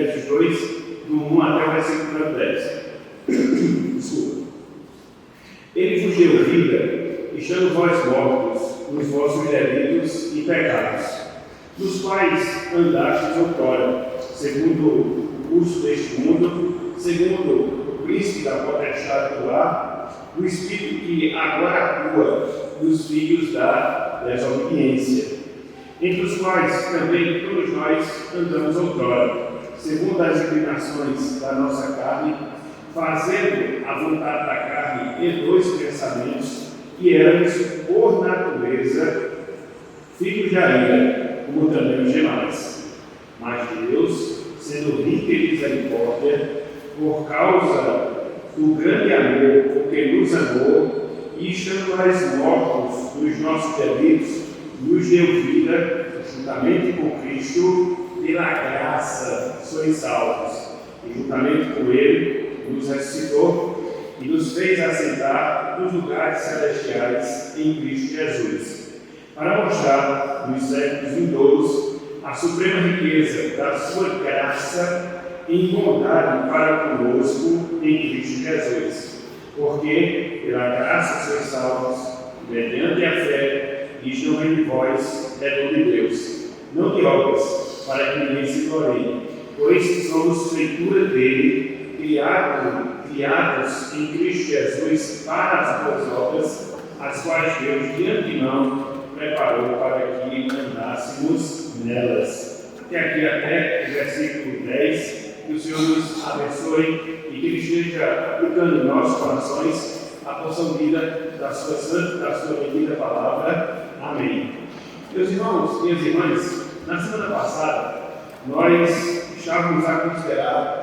Efésios 2, do 1 até o versículo 10. Desculpa. Ele vos deu vida, estando vós mortos nos vossos delitos e pecados, nos quais andastes outrora, segundo o curso deste mundo, segundo o príncipe da potestade do ar, o espírito que agora atua nos filhos da desobediência, entre os quais também todos nós andamos outrora, segundo as inclinações da nossa carne, fazendo a vontade da carne e dos pensamentos, e éramos, por natureza, filhos de ira, como também os demais. Mas Deus, sendo rico em misericórdia, por causa do grande amor com que nos amou, e estando nós mortos nos nossos delitos, nos deu vida, juntamente com Cristo, pela graça sois salvos, e juntamente com Ele nos ressuscitou e nos fez assentar nos lugares celestiais em Cristo Jesus, para mostrar nos séculos vindouros a suprema riqueza da sua graça em bondade para conosco em Cristo Jesus. Porque pela graça sois salvos, mediante a fé, isto não vem de vós, é dom de Deus, não de obras, para que ninguém se glorie, pois somos feitura dele, criados em Cristo Jesus para as boas obras, as quais Deus de antemão preparou para que andássemos nelas. Até aqui, até o versículo 10, que o Senhor nos abençoe e que Ele esteja aplicando em nossos corações a porção vida da sua santa, da sua bendita palavra. Amém. Meus irmãos, minhas irmãs, na semana passada nós estávamos a considerar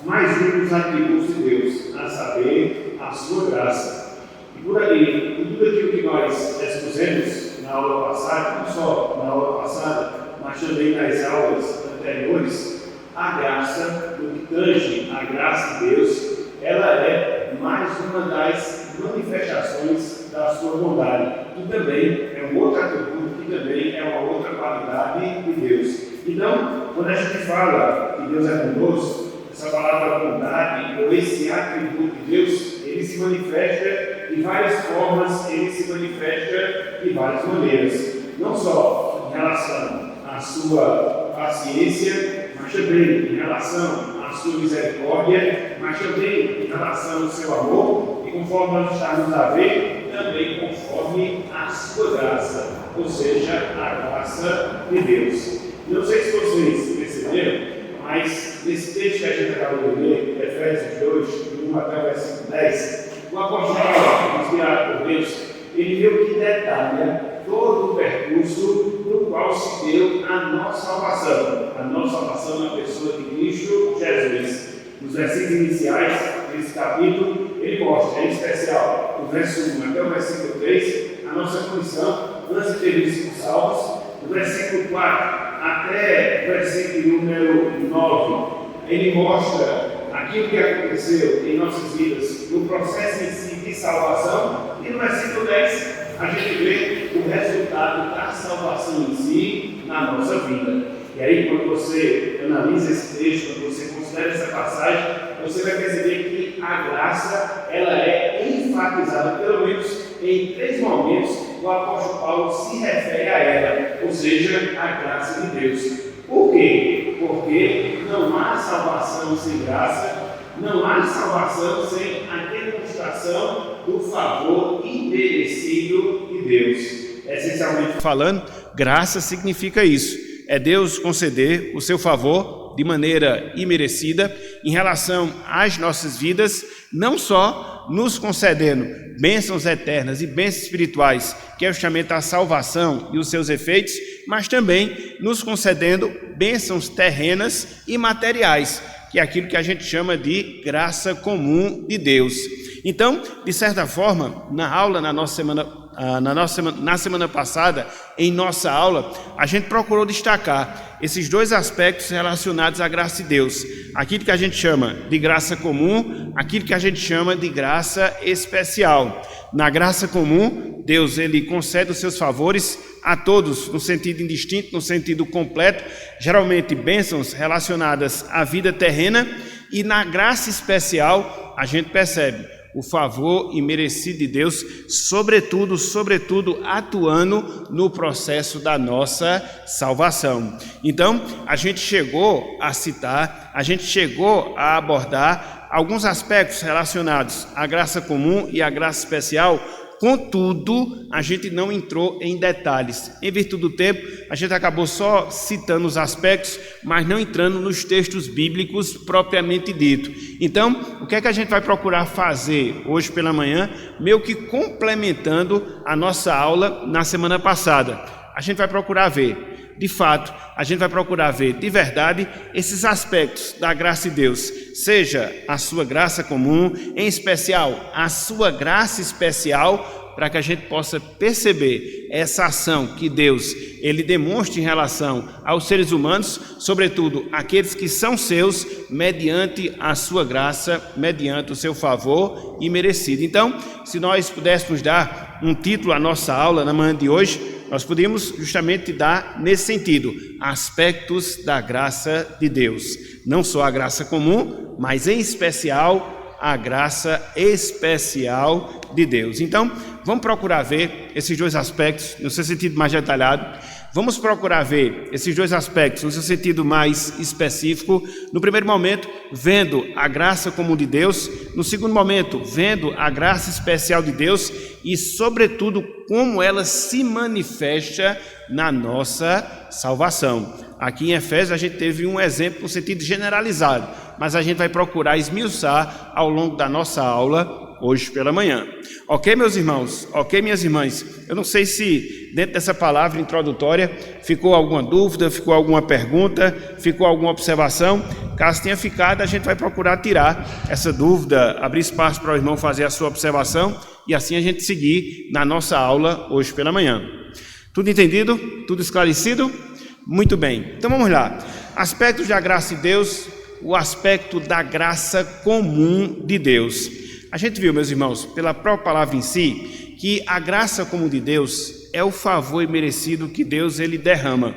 mais um dos atributos de Deus, a saber, a sua graça. E por aí, por tudo aquilo que nós expusemos na aula passada, não só na aula passada, mas também nas aulas anteriores, a graça, no que tange a graça de Deus, ela é mais uma das manifestações da sua bondade, que também é um outro atributo, que também é uma outra qualidade de Deus. Então, quando a gente fala que Deus é bondoso, essa palavra bondade, ou esse atributo de Deus, ele se manifesta de várias formas, ele se manifesta de várias maneiras. Não só em relação à sua paciência, mas também em relação à sua misericórdia, mas também em relação ao seu amor, e conforme nós estamos a ver, também conforme a sua graça, ou seja, a graça de Deus. Não sei se vocês perceberam, mas nesse texto que a gente acabou de ler, Efésios 2, do 1 até o versículo 10, o apóstolo Paulo, inspirado por Deus, ele meio que detalha todo o percurso no qual se deu a nossa salvação na pessoa de Cristo Jesus. Nos versículos iniciais desse capítulo, ele mostra, em especial, do verso 1 até o versículo 3, a nossa condição antes de termos sido salvos. Do versículo 4 até o versículo número 9, ele mostra aquilo que aconteceu em nossas vidas no processo em si de salvação, e no versículo 10 a gente vê o resultado da salvação em si na nossa vida. E aí, quando você analisa esse texto, quando você considera essa passagem, você vai perceber que a graça, ela é enfatizada, pelo menos em 3 momentos, o apóstolo Paulo se refere a ela, ou seja, a graça de Deus. Por quê? Porque não há salvação sem graça, não há salvação sem a demonstração do favor imerecido de Deus. Essencialmente falando, graça significa isso. É Deus conceder o seu favor de maneira imerecida em relação às nossas vidas, não só nos concedendo bênçãos eternas e bênçãos espirituais, que é justamente a salvação e os seus efeitos, mas também nos concedendo bênçãos terrenas e materiais, que é aquilo que a gente chama de graça comum de Deus. Então, de certa forma, na semana passada, em nossa aula, a gente procurou destacar esses 2 aspectos relacionados à graça de Deus. Aquilo que a gente chama de graça comum, aquilo que a gente chama de graça especial. Na graça comum, Deus ele concede os seus favores a todos, no sentido indistinto, no sentido completo, geralmente bênçãos relacionadas à vida terrena, e na graça especial a gente percebe o favor imerecido de Deus, sobretudo atuando no processo da nossa salvação. Então, a gente chegou a citar, a gente chegou a abordar alguns aspectos relacionados à graça comum e à graça especial. Contudo, a gente não entrou em detalhes. Em virtude do tempo, a gente acabou só citando os aspectos, mas não entrando nos textos bíblicos propriamente dito. Então, o que é que a gente vai procurar fazer hoje pela manhã, meio que complementando a nossa aula na semana passada? A gente vai procurar ver, de fato, a gente vai procurar ver de verdade esses aspectos da graça de Deus, seja a sua graça comum, em especial a sua graça especial, para que a gente possa perceber essa ação que Deus ele demonstra em relação aos seres humanos, sobretudo aqueles que são seus, mediante a sua graça, mediante o seu favor imerecido. Então, se nós pudéssemos dar um título à nossa aula na manhã de hoje, nós podemos justamente dar nesse sentido, aspectos da graça de Deus. Não só a graça comum, mas em especial a graça especial de Deus. Então, vamos procurar ver esses dois aspectos no seu sentido mais detalhado. Vamos procurar ver esses dois aspectos no seu sentido mais específico. No primeiro momento, vendo a graça comum de Deus. No segundo momento, vendo a graça especial de Deus e, sobretudo, como ela se manifesta na nossa salvação. Aqui em Efésios a gente teve um exemplo no sentido generalizado, mas a gente vai procurar esmiuçar ao longo da nossa aula hoje pela manhã. Ok, meus irmãos? Ok, minhas irmãs? Eu não sei se dentro dessa palavra introdutória ficou alguma dúvida, ficou alguma pergunta, ficou alguma observação. Caso tenha ficado, a gente vai procurar tirar essa dúvida, abrir espaço para o irmão fazer a sua observação e assim a gente seguir na nossa aula hoje pela manhã. Tudo entendido? Tudo esclarecido? Muito bem. Então vamos lá. Aspectos da graça de Deus, o aspecto da graça comum de Deus. A gente viu, meus irmãos, pela própria palavra em si, que a graça comum de Deus é o favor imerecido que Deus ele derrama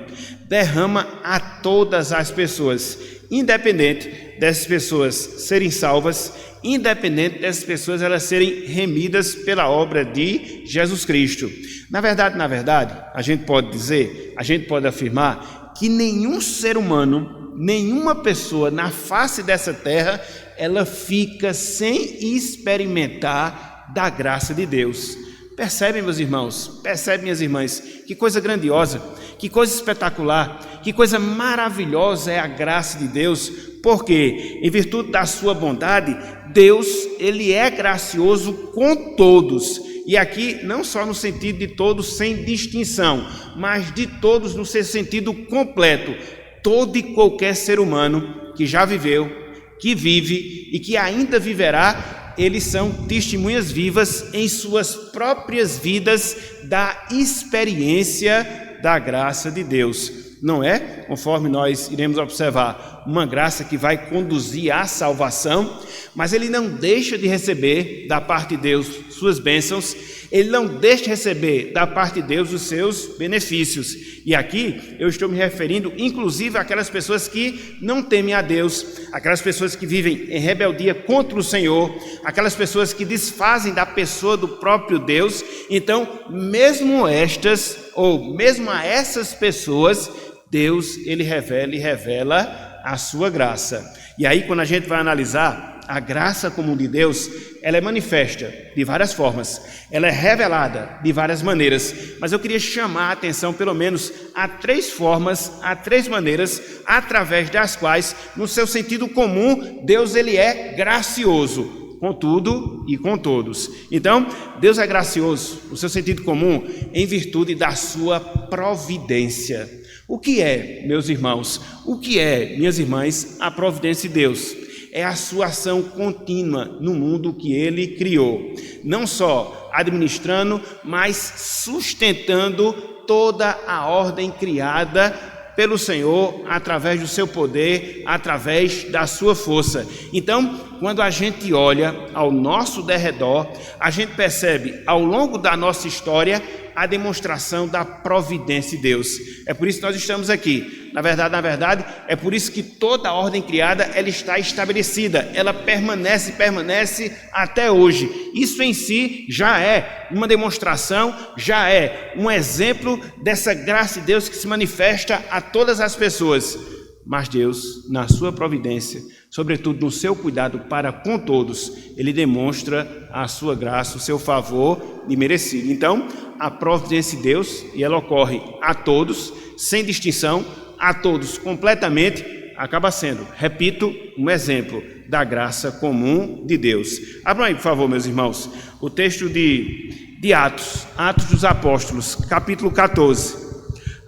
a todas as pessoas, independente dessas pessoas serem salvas, independente dessas pessoas elas serem remidas pela obra de Jesus Cristo. Na verdade, a gente pode dizer, a gente pode afirmar que nenhum ser humano, nenhuma pessoa na face dessa terra, ela fica sem experimentar da graça de Deus. Percebem, meus irmãos? Percebem, minhas irmãs? Que coisa grandiosa, que coisa espetacular, que coisa maravilhosa é a graça de Deus, porque, em virtude da sua bondade, Deus, ele é gracioso com todos. E aqui, não só no sentido de todos sem distinção, mas de todos no seu sentido completo. Todo e qualquer ser humano que já viveu, que vive e que ainda viverá, eles são testemunhas vivas em suas próprias vidas da experiência da graça de Deus. Não é, conforme nós iremos observar, uma graça que vai conduzir à salvação, mas ele não deixa de receber da parte de Deus suas bênçãos, ele não deixa de receber da parte de Deus os seus benefícios. E aqui eu estou me referindo inclusive àquelas pessoas que não temem a Deus, aquelas pessoas que vivem em rebeldia contra o Senhor, aquelas pessoas que desfazem da pessoa do próprio Deus. Então, mesmo estas, ou mesmo a essas pessoas, Deus, ele revela a sua graça. E aí, quando a gente vai analisar a graça comum de Deus, ela é manifesta de várias formas, ela é revelada de várias maneiras, mas eu queria chamar a atenção pelo menos a três formas, a três maneiras, através das quais, no seu sentido comum, Deus ele é gracioso com tudo e com todos. Então, Deus é gracioso, no seu sentido comum, em virtude da sua providência. O que é, meus irmãos, o que é, minhas irmãs, a providência de Deus? É a sua ação contínua no mundo que ele criou, não só administrando, mas sustentando toda a ordem criada pelo Senhor, através do seu poder, através da sua força. Então, quando a gente olha ao nosso derredor, a gente percebe ao longo da nossa história a demonstração da providência de Deus. É por isso que nós estamos aqui. Na verdade, é por isso que toda a ordem criada, ela está estabelecida, ela permanece até hoje. Isso em si já é uma demonstração, já é um exemplo dessa graça de Deus que se manifesta a todas as pessoas. Mas Deus, na sua providência, sobretudo no seu cuidado para com todos, Ele demonstra a sua graça, o seu favor imerecido. Então, a providência de Deus, e ela ocorre a todos, sem distinção, a todos completamente, acaba sendo, repito, um exemplo da graça comum de Deus. Abram aí, por favor, meus irmãos, o texto de Atos dos Apóstolos, capítulo 14.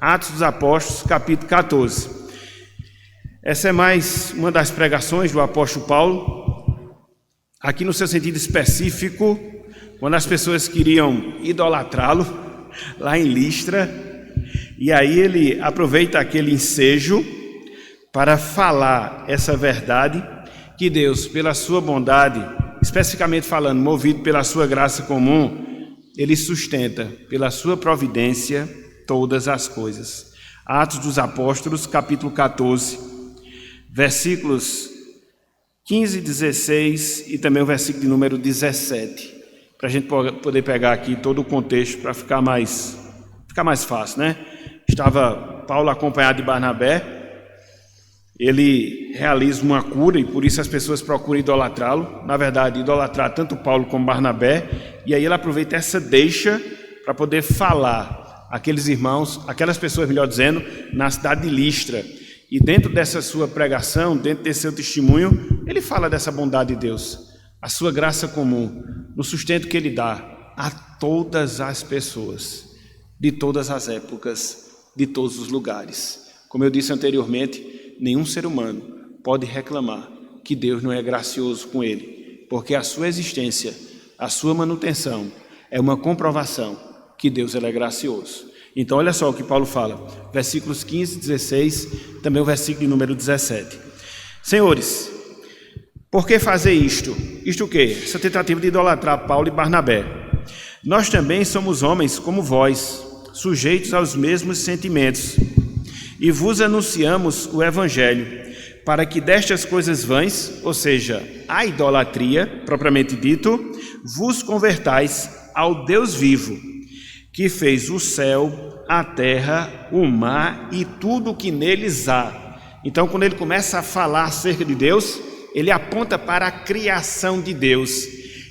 Atos dos Apóstolos, capítulo 14. Essa é mais uma das pregações do apóstolo Paulo, aqui no seu sentido específico, quando as pessoas queriam idolatrá-lo, lá em Listra, e aí ele aproveita aquele ensejo para falar essa verdade, que Deus, pela sua bondade, especificamente falando, movido pela sua graça comum, Ele sustenta, pela sua providência, todas as coisas. Atos dos Apóstolos, capítulo 14, versículos 15, 16 e também o versículo de número 17, para a gente poder pegar aqui todo o contexto para ficar mais fácil, né? Estava Paulo acompanhado de Barnabé, ele realiza uma cura e por isso as pessoas procuram idolatrá-lo, na verdade idolatrar tanto Paulo como Barnabé, e aí ele aproveita essa deixa para poder falar aqueles irmãos, aquelas pessoas, melhor dizendo, na cidade de Listra. E dentro dessa sua pregação, dentro desse seu testemunho, ele fala dessa bondade de Deus, a sua graça comum, no sustento que Ele dá a todas as pessoas, de todas as épocas, de todos os lugares. Como eu disse anteriormente, nenhum ser humano pode reclamar que Deus não é gracioso com ele, porque a sua existência, a sua manutenção, é uma comprovação que Deus é gracioso. Então, olha só o que Paulo fala, versículos 15 e 16, também o versículo número 17. Senhores, por que fazer isto? Isto o quê? Essa tentativa de idolatrar Paulo e Barnabé. Nós também somos homens como vós, sujeitos aos mesmos sentimentos, e vos anunciamos o Evangelho, para que destas coisas vãs, ou seja, a idolatria, propriamente dito, vos convertais ao Deus vivo, que fez o céu, a terra, o mar e tudo o que neles há. Então, quando ele começa a falar acerca de Deus, ele aponta para a criação de Deus.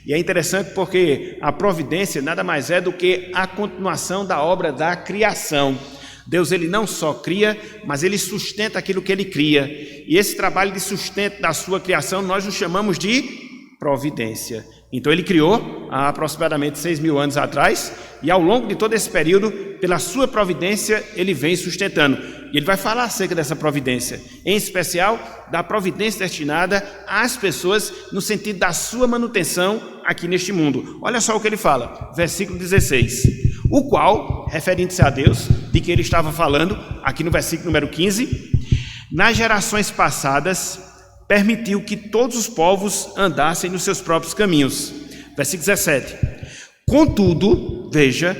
E é interessante porque a providência nada mais é do que a continuação da obra da criação. Deus, ele não só cria, mas ele sustenta aquilo que ele cria. E esse trabalho de sustento da sua criação nós o chamamos de providência. Então ele criou há aproximadamente 6.000 anos atrás, e ao longo de todo esse período, pela sua providência, ele vem sustentando. E ele vai falar acerca dessa providência, em especial da providência destinada às pessoas no sentido da sua manutenção aqui neste mundo. Olha só o que ele fala, versículo 16, o qual, referindo-se a Deus, de que ele estava falando, aqui no versículo número 15, nas gerações passadas, permitiu que todos os povos andassem nos seus próprios caminhos. Versículo 17. Contudo, veja,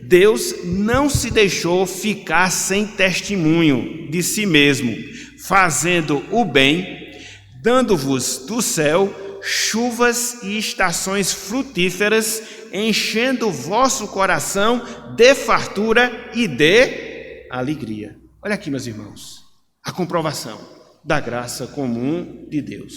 Deus não se deixou ficar sem testemunho de si mesmo, fazendo o bem, dando-vos do céu chuvas e estações frutíferas, enchendo o vosso coração de fartura e de alegria. Olha aqui, meus irmãos, a comprovação da graça comum de Deus,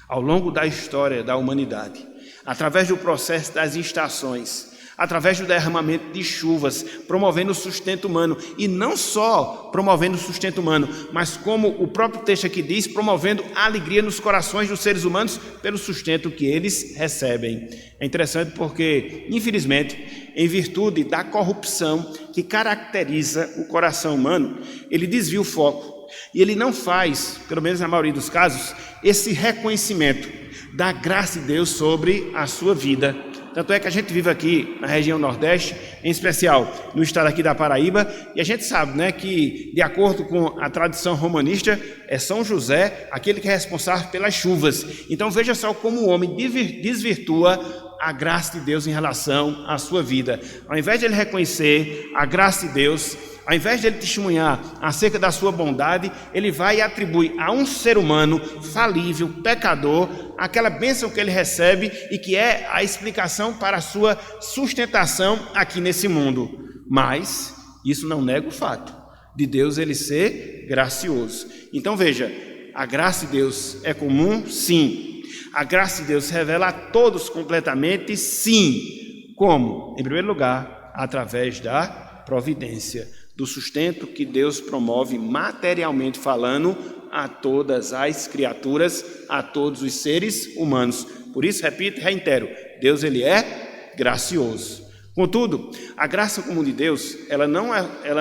ao longo da história da humanidade, através do processo das estações, através do derramamento de chuvas, promovendo o sustento humano, e não só promovendo o sustento humano, mas como o próprio texto aqui diz, promovendo a alegria nos corações dos seres humanos pelo sustento que eles recebem. É interessante porque, infelizmente, em virtude da corrupção que caracteriza o coração humano, ele desvia o foco. E ele não faz, pelo menos na maioria dos casos, esse reconhecimento da graça de Deus sobre a sua vida. Tanto é que a gente vive aqui na região Nordeste, em especial no estado aqui da Paraíba, e a gente sabe, né, que de acordo com a tradição romanista, é São José aquele que é responsável pelas chuvas. Então veja só como o homem desvirtua a graça de Deus em relação à sua vida. Ao invés de ele reconhecer a graça de Deus, ao invés de ele testemunhar acerca da sua bondade, ele vai e atribui a um ser humano falível, pecador, aquela bênção que ele recebe e que é a explicação para a sua sustentação aqui nesse mundo. Mas isso não nega o fato de Deus ele ser gracioso. Então veja, a graça de Deus é comum? Sim. A graça de Deus revela a todos completamente? Sim. Como? Em primeiro lugar, através da providência, do sustento que Deus promove materialmente falando a todas as criaturas, a todos os seres humanos. Por isso, repito e reitero, Deus ele é gracioso. Contudo, a graça comum de Deus, ela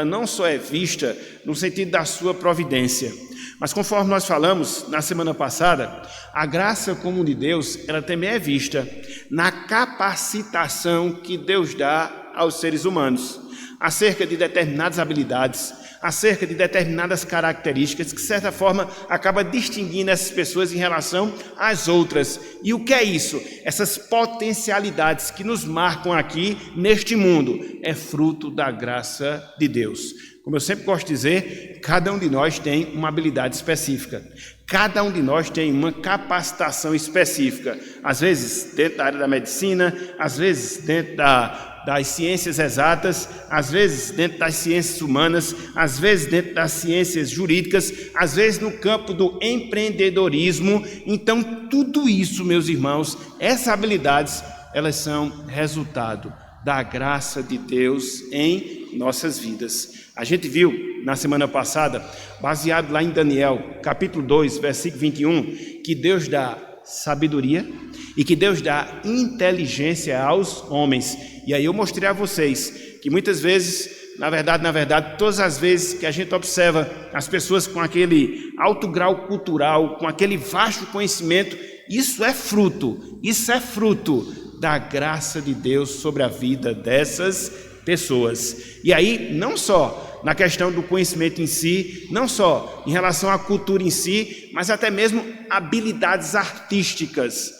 não só é vista no sentido da sua providência, mas conforme nós falamos na semana passada, a graça comum de Deus, ela também é vista na capacitação que Deus dá aos seres humanos, acerca de determinadas habilidades, acerca de determinadas características que, de certa forma, acaba distinguindo essas pessoas em relação às outras. E o que é isso? Essas potencialidades que nos marcam aqui neste mundo é fruto da graça de Deus. Como eu sempre gosto de dizer, cada um de nós tem uma habilidade específica. Cada um de nós tem uma capacitação específica. Às vezes dentro da área da medicina, às vezes dentro das ciências exatas, às vezes dentro das ciências humanas, às vezes dentro das ciências jurídicas, às vezes no campo do empreendedorismo. Então, tudo isso, meus irmãos, essas habilidades, elas são resultado da graça de Deus em nossas vidas. A gente viu na semana passada, baseado lá em Daniel, capítulo 2, versículo 21, que Deus dá sabedoria e que Deus dá inteligência aos homens. E aí eu mostrei a vocês que muitas vezes, na verdade, todas as vezes que a gente observa as pessoas com aquele alto grau cultural, com aquele vasto conhecimento, isso é fruto da graça de Deus sobre a vida dessas pessoas. E aí, não só na questão do conhecimento em si, não só em relação à cultura em si, mas até mesmo habilidades artísticas,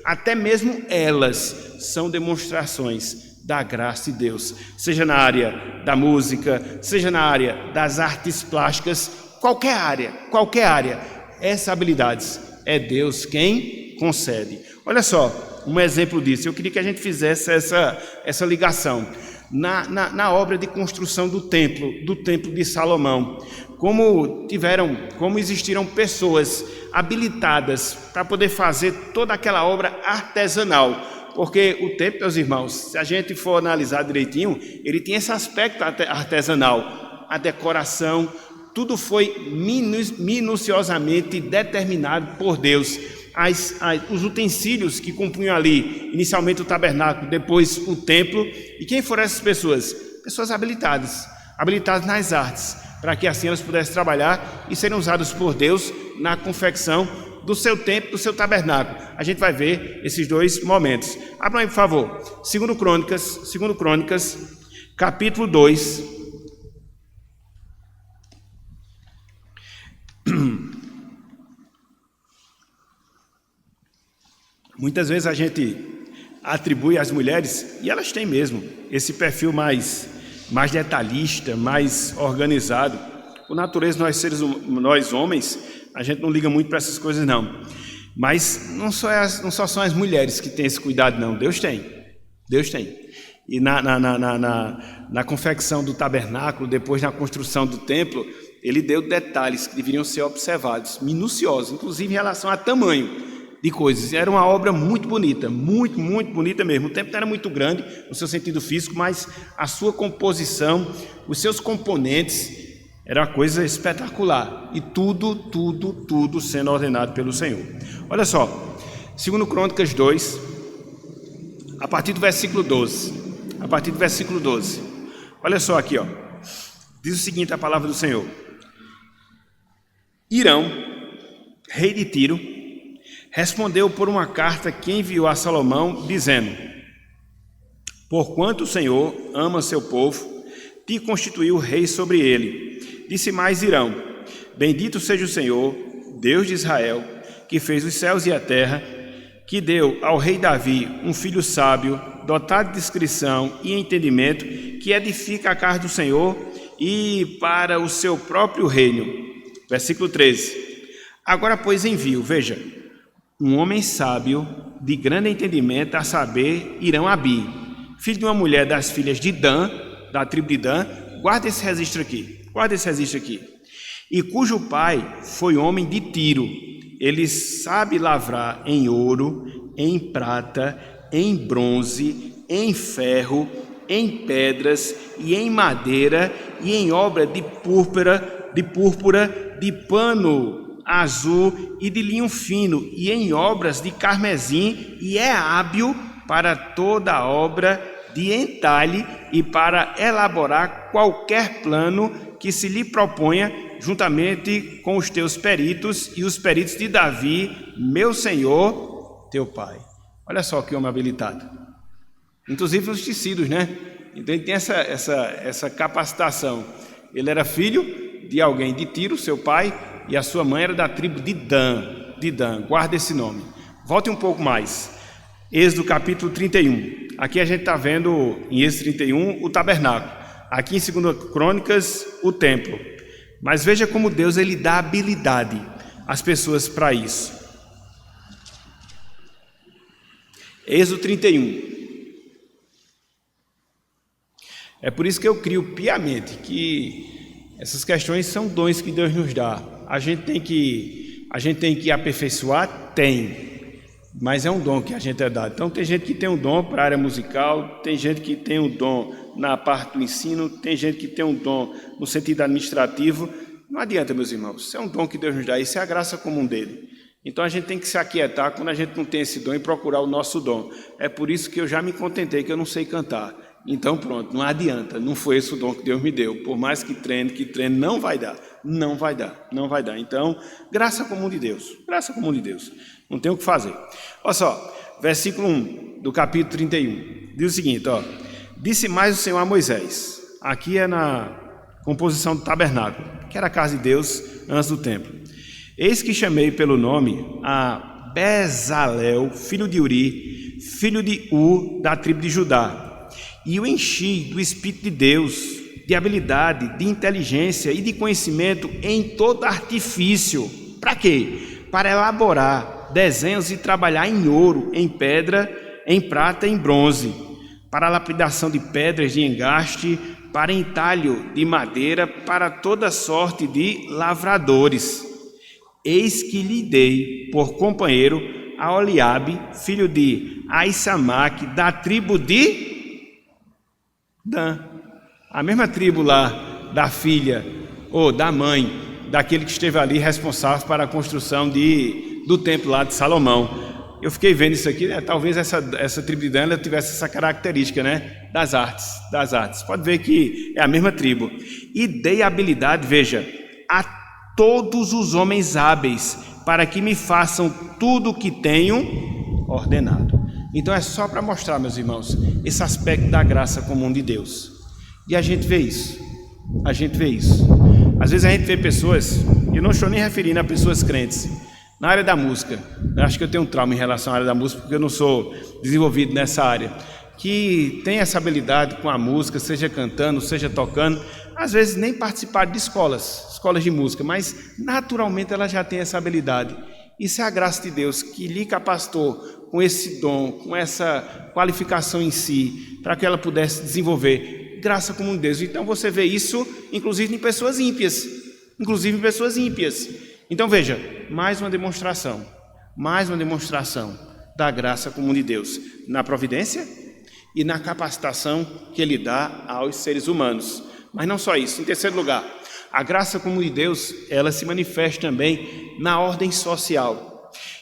até mesmo elas são demonstrações da graça de Deus, seja na área da música, seja na área das artes plásticas, qualquer área, essas habilidades é Deus quem concede. Olha só, um exemplo disso, eu queria que a gente fizesse essa ligação. Na obra de construção do templo de Salomão, como existiram pessoas habilitadas para poder fazer toda aquela obra artesanal, porque o templo, meus irmãos, se a gente for analisar direitinho, ele tinha esse aspecto artesanal, a decoração, tudo foi minuciosamente determinado por Deus. Os utensílios que compunham ali, inicialmente o tabernáculo, depois o templo. E quem foram essas pessoas? Pessoas habilitadas nas artes, para que assim elas pudessem trabalhar e serem usadas por Deus na confecção do seu templo, do seu tabernáculo. A gente vai ver esses dois momentos. Abram aí, por favor, 2 Crônicas, capítulo 2. Muitas vezes a gente atribui às mulheres, e elas têm mesmo, esse perfil mais detalhista, mais organizado. Por natureza, nós homens, a gente não liga muito para essas coisas não. Mas não só são as mulheres que têm esse cuidado não, Deus tem. E na confecção do tabernáculo, depois na construção do templo, ele deu detalhes que deveriam ser observados, minuciosos, inclusive em relação a tamanho de coisas. Era uma obra muito bonita, muito bonita mesmo. O templo não era muito grande no seu sentido físico, mas a sua composição, os seus componentes, era uma coisa espetacular. E tudo sendo ordenado pelo Senhor. Olha só, 2 Crônicas 2, a partir do versículo 12. Olha só aqui, ó. Diz o seguinte a palavra do Senhor: Irão, rei de Tiro, respondeu por uma carta que enviou a Salomão, dizendo: Porquanto o Senhor ama seu povo, te constituiu rei sobre ele. Disse mais Irão: Bendito seja o Senhor, Deus de Israel, que fez os céus e a terra, que deu ao rei Davi um filho sábio, dotado de discrição e entendimento, que edifica a casa do Senhor e para o seu próprio reino. Versículo 13. Agora, pois, envio, veja, um homem sábio, de grande entendimento, a saber, Irão-Abi, filho de uma mulher das filhas de Dan, da tribo de Dan. Guarda esse registro aqui, e cujo pai foi homem de Tiro. Ele sabe lavrar em ouro, em prata, em bronze, em ferro, em pedras e em madeira e em obra de púrpura, de pano azul e de linho fino e em obras de carmesim, e é hábil para toda obra de entalhe e para elaborar qualquer plano que se lhe proponha, juntamente com os teus peritos e os peritos de Davi, meu senhor, teu pai. Olha só que homem habilitado. Inclusive nos tecidos, né? Então ele tem essa capacitação. Ele era filho de alguém de Tiro, seu pai, e a sua mãe era da tribo de Dan. Guarda esse nome. Volte um pouco mais. Êxodo capítulo 31. Aqui a gente está vendo em Êxodo 31 o tabernáculo. Aqui em 2 Crônicas o templo. Mas veja como Deus ele dá habilidade às pessoas para isso. Êxodo 31. É por isso que eu crio piamente que essas questões são dons que Deus nos dá. A gente tem que aperfeiçoar? Tem. Mas é um dom que a gente é dado. Então tem gente que tem um dom para a área musical, tem gente que tem um dom na parte do ensino, tem gente que tem um dom no sentido administrativo. Não adianta, meus irmãos, isso é um dom que Deus nos dá, isso é a graça comum dele. Então a gente tem que se aquietar quando a gente não tem esse dom e procurar o nosso dom. É por isso que eu já me contentei que eu não sei cantar. Então pronto, não adianta, não foi esse o dom que Deus me deu. Por mais que treine, não vai dar. Então, graça comum de Deus, não tem o que fazer. Olha só, versículo 1 do capítulo 31, diz o seguinte, ó: disse mais o Senhor a Moisés, aqui é na composição do tabernáculo, que era a casa de Deus antes do templo: eis que chamei pelo nome a Bezalel, filho de Uri, filho de da tribo de Judá, e o enchi do Espírito de Deus, de habilidade, de inteligência e de conhecimento em todo artifício. Para quê? Para elaborar desenhos e trabalhar em ouro, em pedra, em prata e em bronze, para a lapidação de pedras de engaste, para entalho de madeira, para toda sorte de lavradores. Eis que lhe dei por companheiro a Oliabe, filho de Aissamaque, da tribo de Dan, a mesma tribo lá da filha, ou da mãe, daquele que esteve ali responsável para a construção do templo lá de Salomão. Eu fiquei vendo isso aqui, né? Talvez essa tribo de Dan tivesse essa característica, né? Das artes. Pode ver que é a mesma tribo. E dei habilidade, veja, a todos os homens hábeis, para que me façam tudo o que tenho ordenado. Então é só para mostrar, meus irmãos, esse aspecto da graça comum de Deus. E a gente vê isso. Às vezes a gente vê pessoas, e eu não estou nem referindo a pessoas crentes, na área da música. Eu acho que eu tenho um trauma em relação à área da música, porque eu não sou desenvolvido nessa área, que tem essa habilidade com a música, seja cantando, seja tocando, às vezes nem participar de escolas de música, mas naturalmente ela já tem essa habilidade. Isso é a graça de Deus que lhe capacitou com esse dom, com essa qualificação em si, para que ela pudesse desenvolver graça comum de Deus. Então você vê isso, inclusive em pessoas ímpias. Então veja, mais uma demonstração da graça comum de Deus, na providência e na capacitação que Ele dá aos seres humanos. Mas não só isso, em terceiro lugar, a graça comum de Deus, ela se manifesta também na ordem social.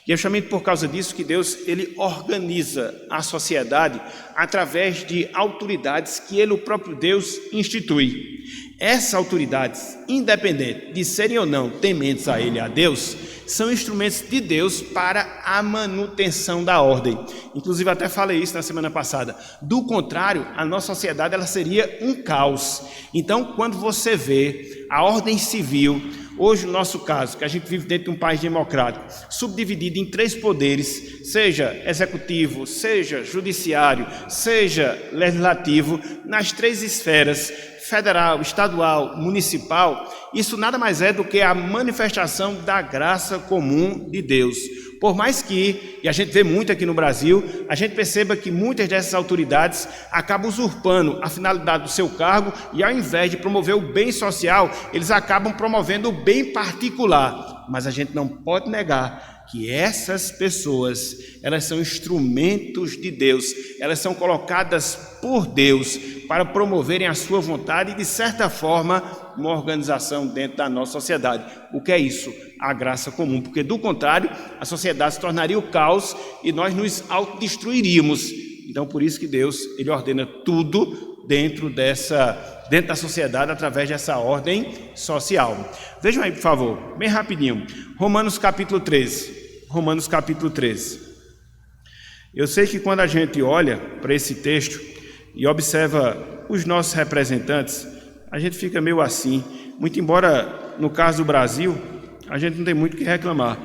E é justamente por causa disso que Deus, ele organiza a sociedade através de autoridades que ele, o próprio Deus, institui. Essas autoridades, independente de serem ou não tementes a ele, a Deus, são instrumentos de Deus para a manutenção da ordem. Inclusive até falei isso na semana passada. Do contrário, a nossa sociedade ela seria um caos. Então, quando você vê a ordem civil, hoje no nosso caso, que a gente vive dentro de um país democrático, subdividido em 3 poderes, seja executivo, seja judiciário, seja legislativo, nas 3 esferas, federal, estadual, municipal, isso nada mais é do que a manifestação da graça comum de Deus. Por mais que, e a gente vê muito aqui no Brasil, a gente perceba que muitas dessas autoridades acabam usurpando a finalidade do seu cargo e ao invés de promover o bem social, eles acabam promovendo o bem particular. Mas a gente não pode negar que essas pessoas, elas são instrumentos de Deus, elas são colocadas por Deus para promoverem a sua vontade e, de certa forma, uma organização dentro da nossa sociedade. O que é isso? A graça comum, porque do contrário, a sociedade se tornaria o caos e nós nos autodestruiríamos. Então, por isso que Deus, Ele ordena tudo dentro da sociedade, através dessa ordem social. Vejam aí, por favor, bem rapidinho, Romanos capítulo 13. Romanos capítulo 13. Eu sei que quando a gente olha para esse texto e observa os nossos representantes, a gente fica meio assim, muito embora no caso do Brasil, a gente não tem muito o que reclamar,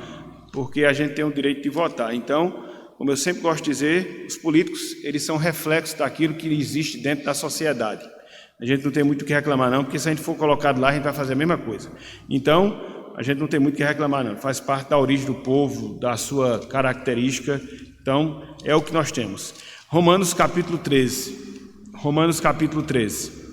porque a gente tem o direito de votar. Então, como eu sempre gosto de dizer, os políticos, eles são reflexos daquilo que existe dentro da sociedade. A gente não tem muito o que reclamar não, porque se a gente for colocado lá, a gente vai fazer a mesma coisa. Então, a gente não tem muito o que reclamar não, faz parte da origem do povo, da sua característica, então é o que nós temos. Romanos capítulo 13. Romanos capítulo 13.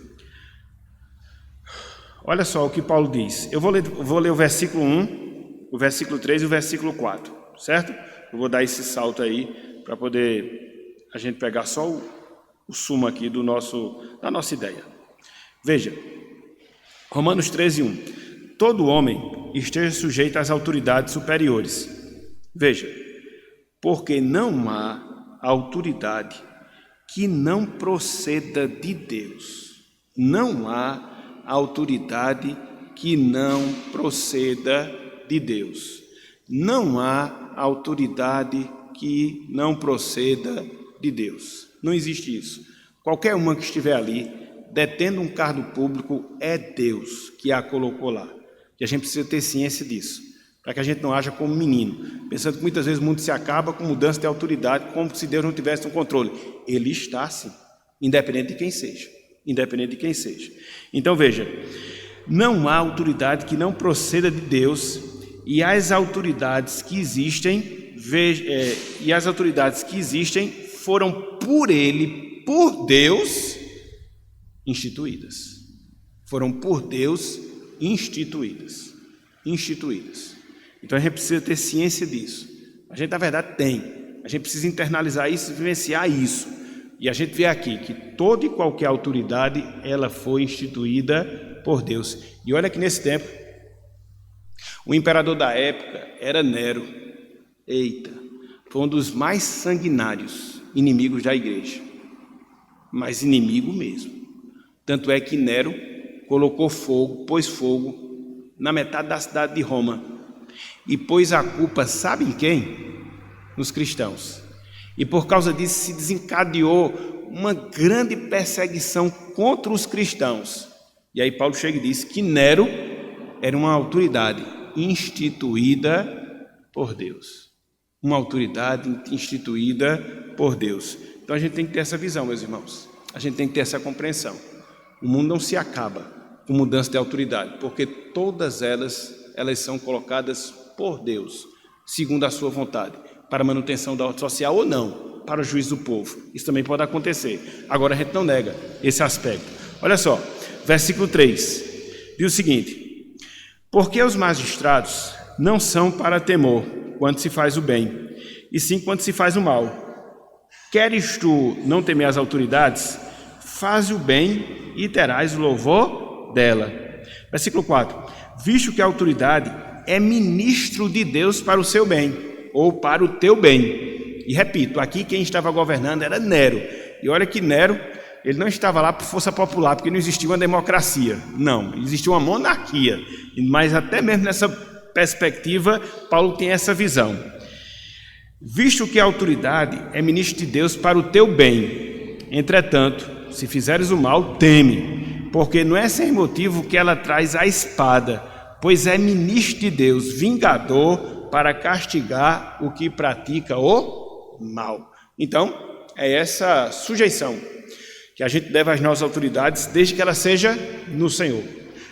Olha só o que Paulo diz. Eu vou ler o versículo 1, o versículo 3 e o versículo 4, certo? Eu vou dar esse salto aí para poder a gente pegar só o sumo aqui da nossa ideia. Veja, Romanos 13, 1. Todo homem esteja sujeito às autoridades superiores. Veja, porque não há autoridade que não proceda de Deus. Não há autoridade que não proceda de Deus. Não há autoridade que não proceda de Deus. Não existe isso. Qualquer uma que estiver ali, detendo um cargo público, é Deus que a colocou lá. E a gente precisa ter ciência disso, para que a gente não haja como menino, pensando que muitas vezes o mundo se acaba com mudança de autoridade, como se Deus não tivesse um controle. Ele está sim, independente de quem seja. Independente de quem seja. Então veja, não há autoridade que não proceda de Deus, e as autoridades que existem, foram por Ele, por Deus, instituídas. Foram por Deus instituídas. Então a gente precisa ter ciência disso. A gente, na verdade, tem. A gente precisa internalizar isso, vivenciar isso. E a gente vê aqui que toda e qualquer autoridade, ela foi instituída por Deus. E olha que nesse tempo, o imperador da época era Nero. Eita, foi um dos mais sanguinários inimigos da igreja. Mas inimigo mesmo. Tanto é que Nero colocou fogo, pôs fogo na metade da cidade de Roma e pôs a culpa, sabe em quem? Nos cristãos. E por causa disso se desencadeou uma grande perseguição contra os cristãos. E aí Paulo chega e diz que Nero era uma autoridade instituída por Deus. Uma autoridade instituída por Deus. Então a gente tem que ter essa visão, meus irmãos. A gente tem que ter essa compreensão. O mundo não se acaba com mudança de autoridade, porque todas elas são colocadas por Deus, segundo a sua vontade, para a manutenção da ordem social ou não, para o juízo do povo. Isso também pode acontecer. Agora a gente não nega esse aspecto. Olha só, versículo 3, diz o seguinte: porque os magistrados não são para temor quando se faz o bem, e sim quando se faz o mal. Queres tu não temer as autoridades? Faz o bem e terás o louvor dela. Versículo 4. Visto que a autoridade é ministro de Deus para o seu bem, ou para o teu bem. E repito, aqui quem estava governando era Nero. E olha que Nero, ele não estava lá por força popular, porque não existia uma democracia. Não, existia uma monarquia. Mas até mesmo nessa perspectiva, Paulo tem essa visão. Visto que a autoridade é ministro de Deus para o teu bem, entretanto, se fizeres o mal, teme, porque não é sem motivo que ela traz a espada, pois é ministro de Deus, vingador para castigar o que pratica o mal. Então, é essa sujeição que a gente deve às nossas autoridades, desde que ela seja no Senhor,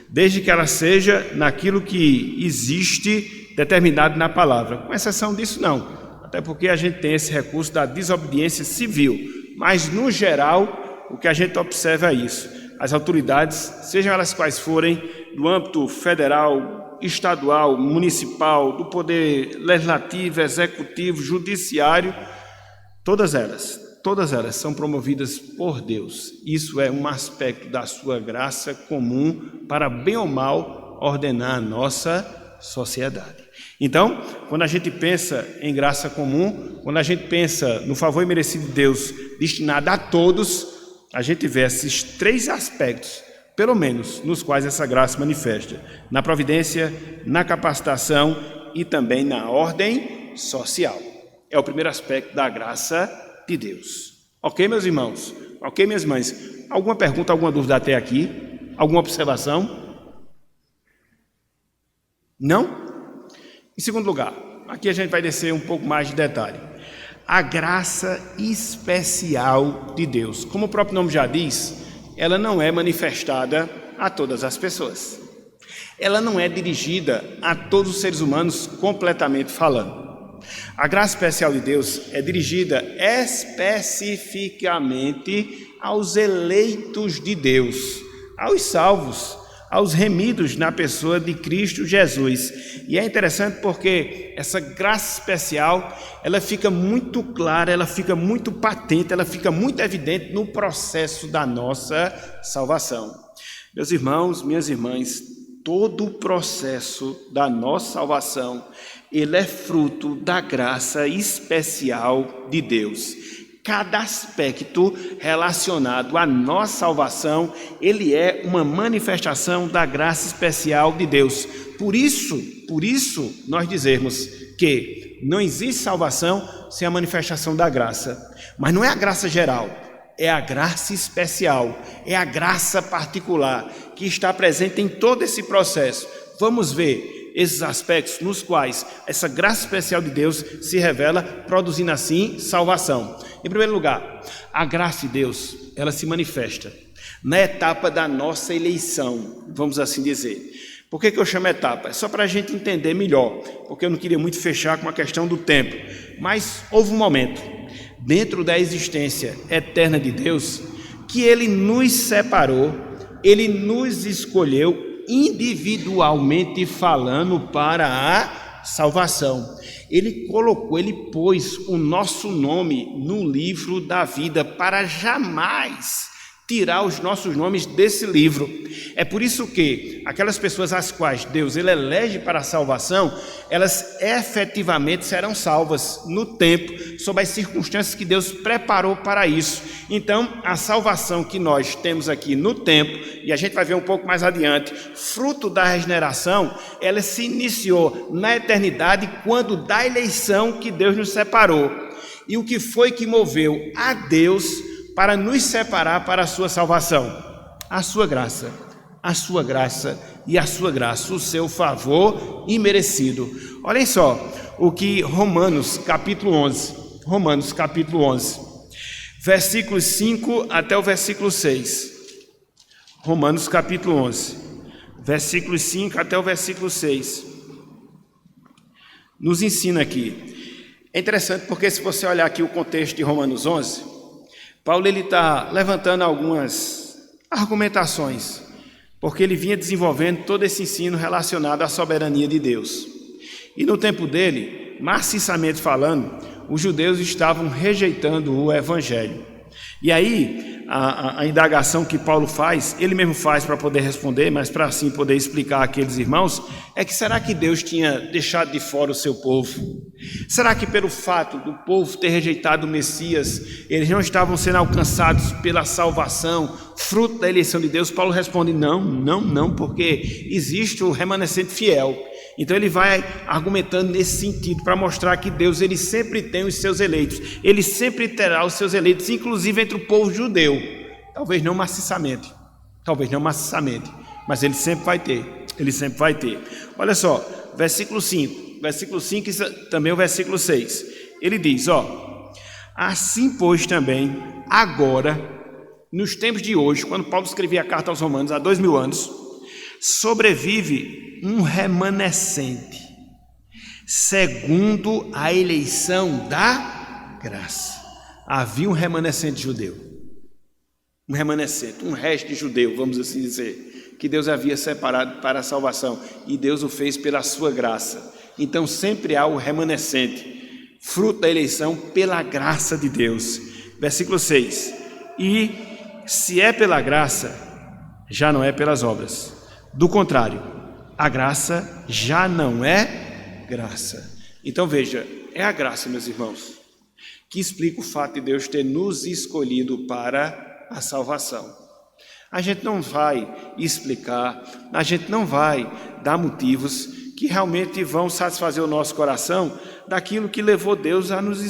desde que ela seja naquilo que existe determinado na palavra. Com exceção disso, não, até porque a gente tem esse recurso da desobediência civil, mas no geral o que a gente observa é isso: as autoridades, sejam elas quais forem, do âmbito federal, estadual, municipal, do poder legislativo, executivo, judiciário, todas elas são promovidas por Deus. Isso é um aspecto da sua graça comum para, bem ou mal, ordenar a nossa sociedade. Então, quando a gente pensa em graça comum, quando a gente pensa no favor imerecido de Deus destinado a todos, a gente vê esses três aspectos, pelo menos, nos quais essa graça se manifesta: na providência, na capacitação e também na ordem social. É o primeiro aspecto da graça de Deus. Ok, meus irmãos? Ok, minhas mães? Alguma pergunta, alguma dúvida até aqui? Alguma observação? Não? Em segundo lugar, aqui a gente vai descer um pouco mais de detalhe. A graça especial de Deus. Como o próprio nome já diz, ela não é manifestada a todas as pessoas. Ela não é dirigida a todos os seres humanos completamente falando. A graça especial de Deus é dirigida especificamente aos eleitos de Deus, aos salvos, aos remidos na pessoa de Cristo Jesus. E é interessante porque essa graça especial, ela fica muito clara, ela fica muito patente, ela fica muito evidente no processo da nossa salvação. Meus irmãos, minhas irmãs, todo o processo da nossa salvação, ele é fruto da graça especial de Deus. Cada aspecto relacionado à nossa salvação, ele é uma manifestação da graça especial de Deus. Por isso nós dizemos que não existe salvação sem a manifestação da graça. Mas não é a graça geral, é a graça especial, é a graça particular que está presente em todo esse processo. Vamos ver esses aspectos nos quais essa graça especial de Deus se revela, produzindo assim salvação. Em primeiro lugar, a graça de Deus, ela se manifesta na etapa da nossa eleição, vamos assim dizer. Por que eu chamo etapa? É só para a gente entender melhor, porque eu não queria muito fechar com a questão do tempo, mas houve um momento, dentro da existência eterna de Deus, que Ele nos separou, Ele nos escolheu, individualmente falando, para a salvação. Ele pôs o nosso nome no livro da vida para jamais tirar os nossos nomes desse livro. É por isso que aquelas pessoas às quais Deus ele elege para a salvação, elas efetivamente serão salvas no tempo, sob as circunstâncias que Deus preparou para isso. Então, a salvação que nós temos aqui no tempo, e a gente vai ver um pouco mais adiante, fruto da regeneração, ela se iniciou na eternidade, quando da eleição que Deus nos separou. E o que foi que moveu a Deus para nos separar para a sua salvação? A sua graça e a sua graça, o seu favor imerecido. Olhem só o que Romanos capítulo 11, versículos 5 até o versículo 6. Romanos capítulo 11, versículos 5 até o versículo 6. Nos ensina aqui. É interessante porque, se você olhar aqui o contexto de Romanos 11, Paulo está levantando algumas argumentações, porque ele vinha desenvolvendo todo esse ensino relacionado à soberania de Deus. E no tempo dele, maciçamente falando, os judeus estavam rejeitando o evangelho. E aí, a indagação que Paulo faz, ele mesmo faz para poder responder, mas para assim poder explicar àqueles irmãos, é que será que Deus tinha deixado de fora o seu povo? Será que pelo fato do povo ter rejeitado o Messias, eles não estavam sendo alcançados pela salvação, fruto da eleição de Deus? Paulo responde, não, porque existe o remanescente fiel. Então ele vai argumentando nesse sentido, para mostrar que Deus ele sempre tem os seus eleitos, ele sempre terá os seus eleitos, inclusive entre o povo judeu, talvez não maciçamente, mas ele sempre vai ter. ele sempre vai ter. Olha só, versículo 5 e também o versículo 6. Ele diz, assim pois também, agora, nos tempos de hoje, quando Paulo escrevia a carta aos Romanos há 2000 anos, sobrevive um remanescente, segundo a eleição da graça. Havia um remanescente judeu, um remanescente, um resto de judeu, vamos assim dizer, que Deus havia separado para a salvação, e Deus o fez pela sua graça. Então sempre há o remanescente, fruto da eleição pela graça de Deus. Versículo 6, e se é pela graça, já não é pelas obras. Do contrário, a graça já não é graça. Então veja, é a graça, meus irmãos, que explica o fato de Deus ter nos escolhido para a salvação. A gente não vai explicar, a gente não vai dar motivos que realmente vão satisfazer o nosso coração daquilo que levou Deus a nos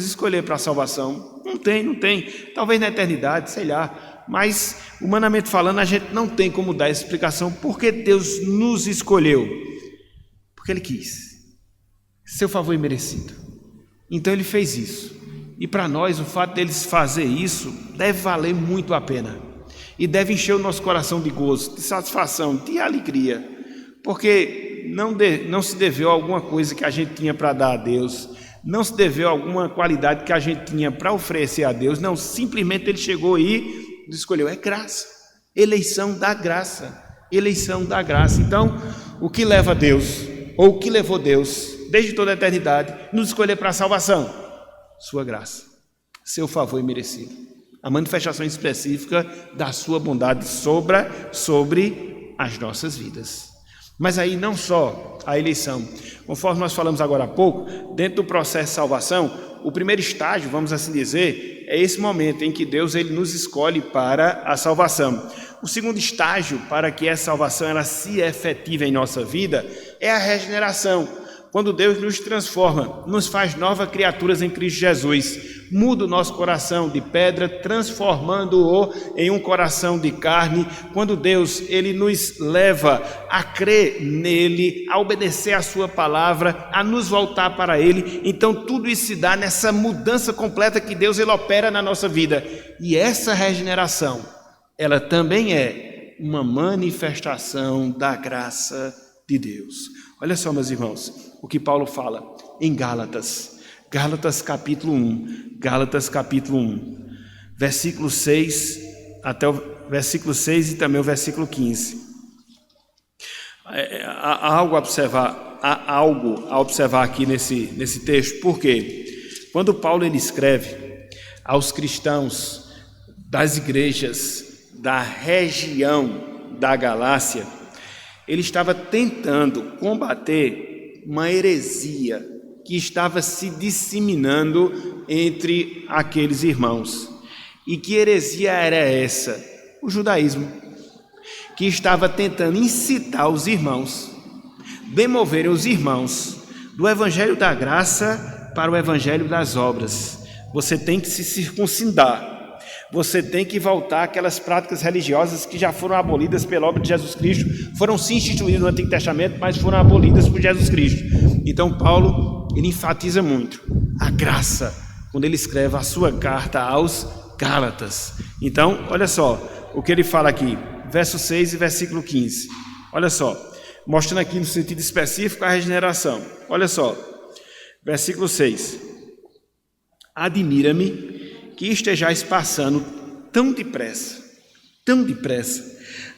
escolher para a salvação. Não tem. Talvez na eternidade, sei lá. Mas, humanamente falando, a gente não tem como dar explicação porque Deus nos escolheu. Porque Ele quis. Seu favor imerecido. Então Ele fez isso. E para nós, o fato deles fazer isso deve valer muito a pena. E deve encher o nosso coração de gozo, de satisfação, de alegria. Porque não se deveu a alguma coisa que a gente tinha para dar a Deus. Não se deveu a alguma qualidade que a gente tinha para oferecer a Deus. Não, simplesmente Ele chegou e escolheu. É graça. Eleição da graça. Eleição da graça. Então, o que leva Deus, ou o que levou Deus, desde toda a eternidade, nos escolher para a salvação? Sua graça. Seu favor imerecido. A manifestação específica da sua bondade sobre as nossas vidas. Mas aí não só a eleição. Conforme nós falamos agora há pouco, dentro do processo de salvação, o primeiro estágio, vamos assim dizer, é esse momento em que Deus ele nos escolhe para a salvação. O segundo estágio, para que essa salvação ela se efetive em nossa vida, é a regeneração. Quando Deus nos transforma, nos faz novas criaturas em Cristo Jesus, muda o nosso coração de pedra, transformando-o em um coração de carne. Quando Deus ele nos leva a crer nele, a obedecer a sua palavra, a nos voltar para ele, então tudo isso se dá nessa mudança completa que Deus ele opera na nossa vida. E essa regeneração, ela também é uma manifestação da graça de Deus. Olha só, meus irmãos, o que Paulo fala em Gálatas capítulo 1, versículo 6 até o versículo 6 e também o versículo 15. Há algo a observar aqui nesse texto, porque quando Paulo ele escreve aos cristãos das igrejas da região da Galácia, ele estava tentando combater uma heresia que estava se disseminando entre aqueles irmãos. E que heresia era essa? O judaísmo, que estava tentando incitar os irmãos, demoverem os irmãos do evangelho da graça para o evangelho das obras. Você tem que se circuncidar. Você tem que voltar àquelas práticas religiosas que já foram abolidas pela obra de Jesus Cristo, foram sim instituídas no Antigo Testamento, mas foram abolidas por Jesus Cristo. Então Paulo, ele enfatiza muito a graça, quando ele escreve a sua carta aos Gálatas. Então, olha só o que ele fala aqui, verso 6 e versículo 15. Olha só, mostrando aqui no sentido específico a regeneração. Olha só, versículo 6. Admira-me que estejais passando tão depressa,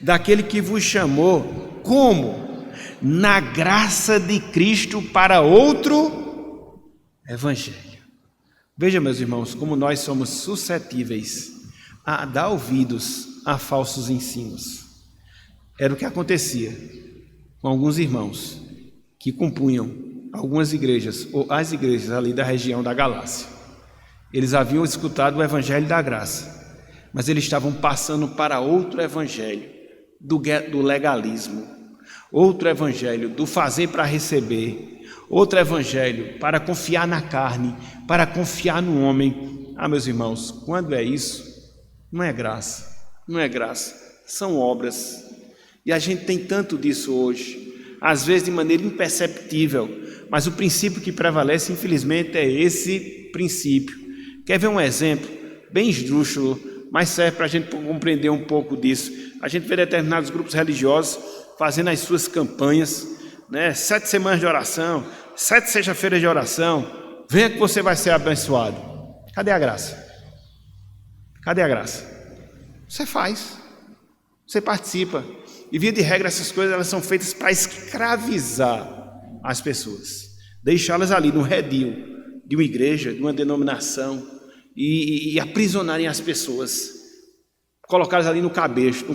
daquele que vos chamou, como? Na graça de Cristo para outro evangelho. Veja, meus irmãos, como nós somos suscetíveis a dar ouvidos a falsos ensinos. Era o que acontecia com alguns irmãos que compunham algumas igrejas, ou as igrejas ali da região da Galácia. Eles haviam escutado o evangelho da graça, mas eles estavam passando para outro evangelho do legalismo, outro evangelho do fazer para receber, outro evangelho para confiar na carne, para confiar no homem. Meus irmãos, quando é isso, não é graça, são obras. E a gente tem tanto disso hoje, às vezes de maneira imperceptível, mas o princípio que prevalece, infelizmente, é esse princípio. Quer ver um exemplo bem esdrúxulo, mas serve para a gente compreender um pouco disso? A gente vê determinados grupos religiosos fazendo as suas campanhas, né? 7 semanas de oração, 7 sexta-feiras de oração, venha que você vai ser abençoado. Cadê a graça? Cadê a graça? Você faz, você participa. E via de regra essas coisas elas são feitas para escravizar as pessoas, deixá-las ali no redil de uma igreja, de uma denominação e aprisionarem as pessoas, colocá-las ali no cabresto,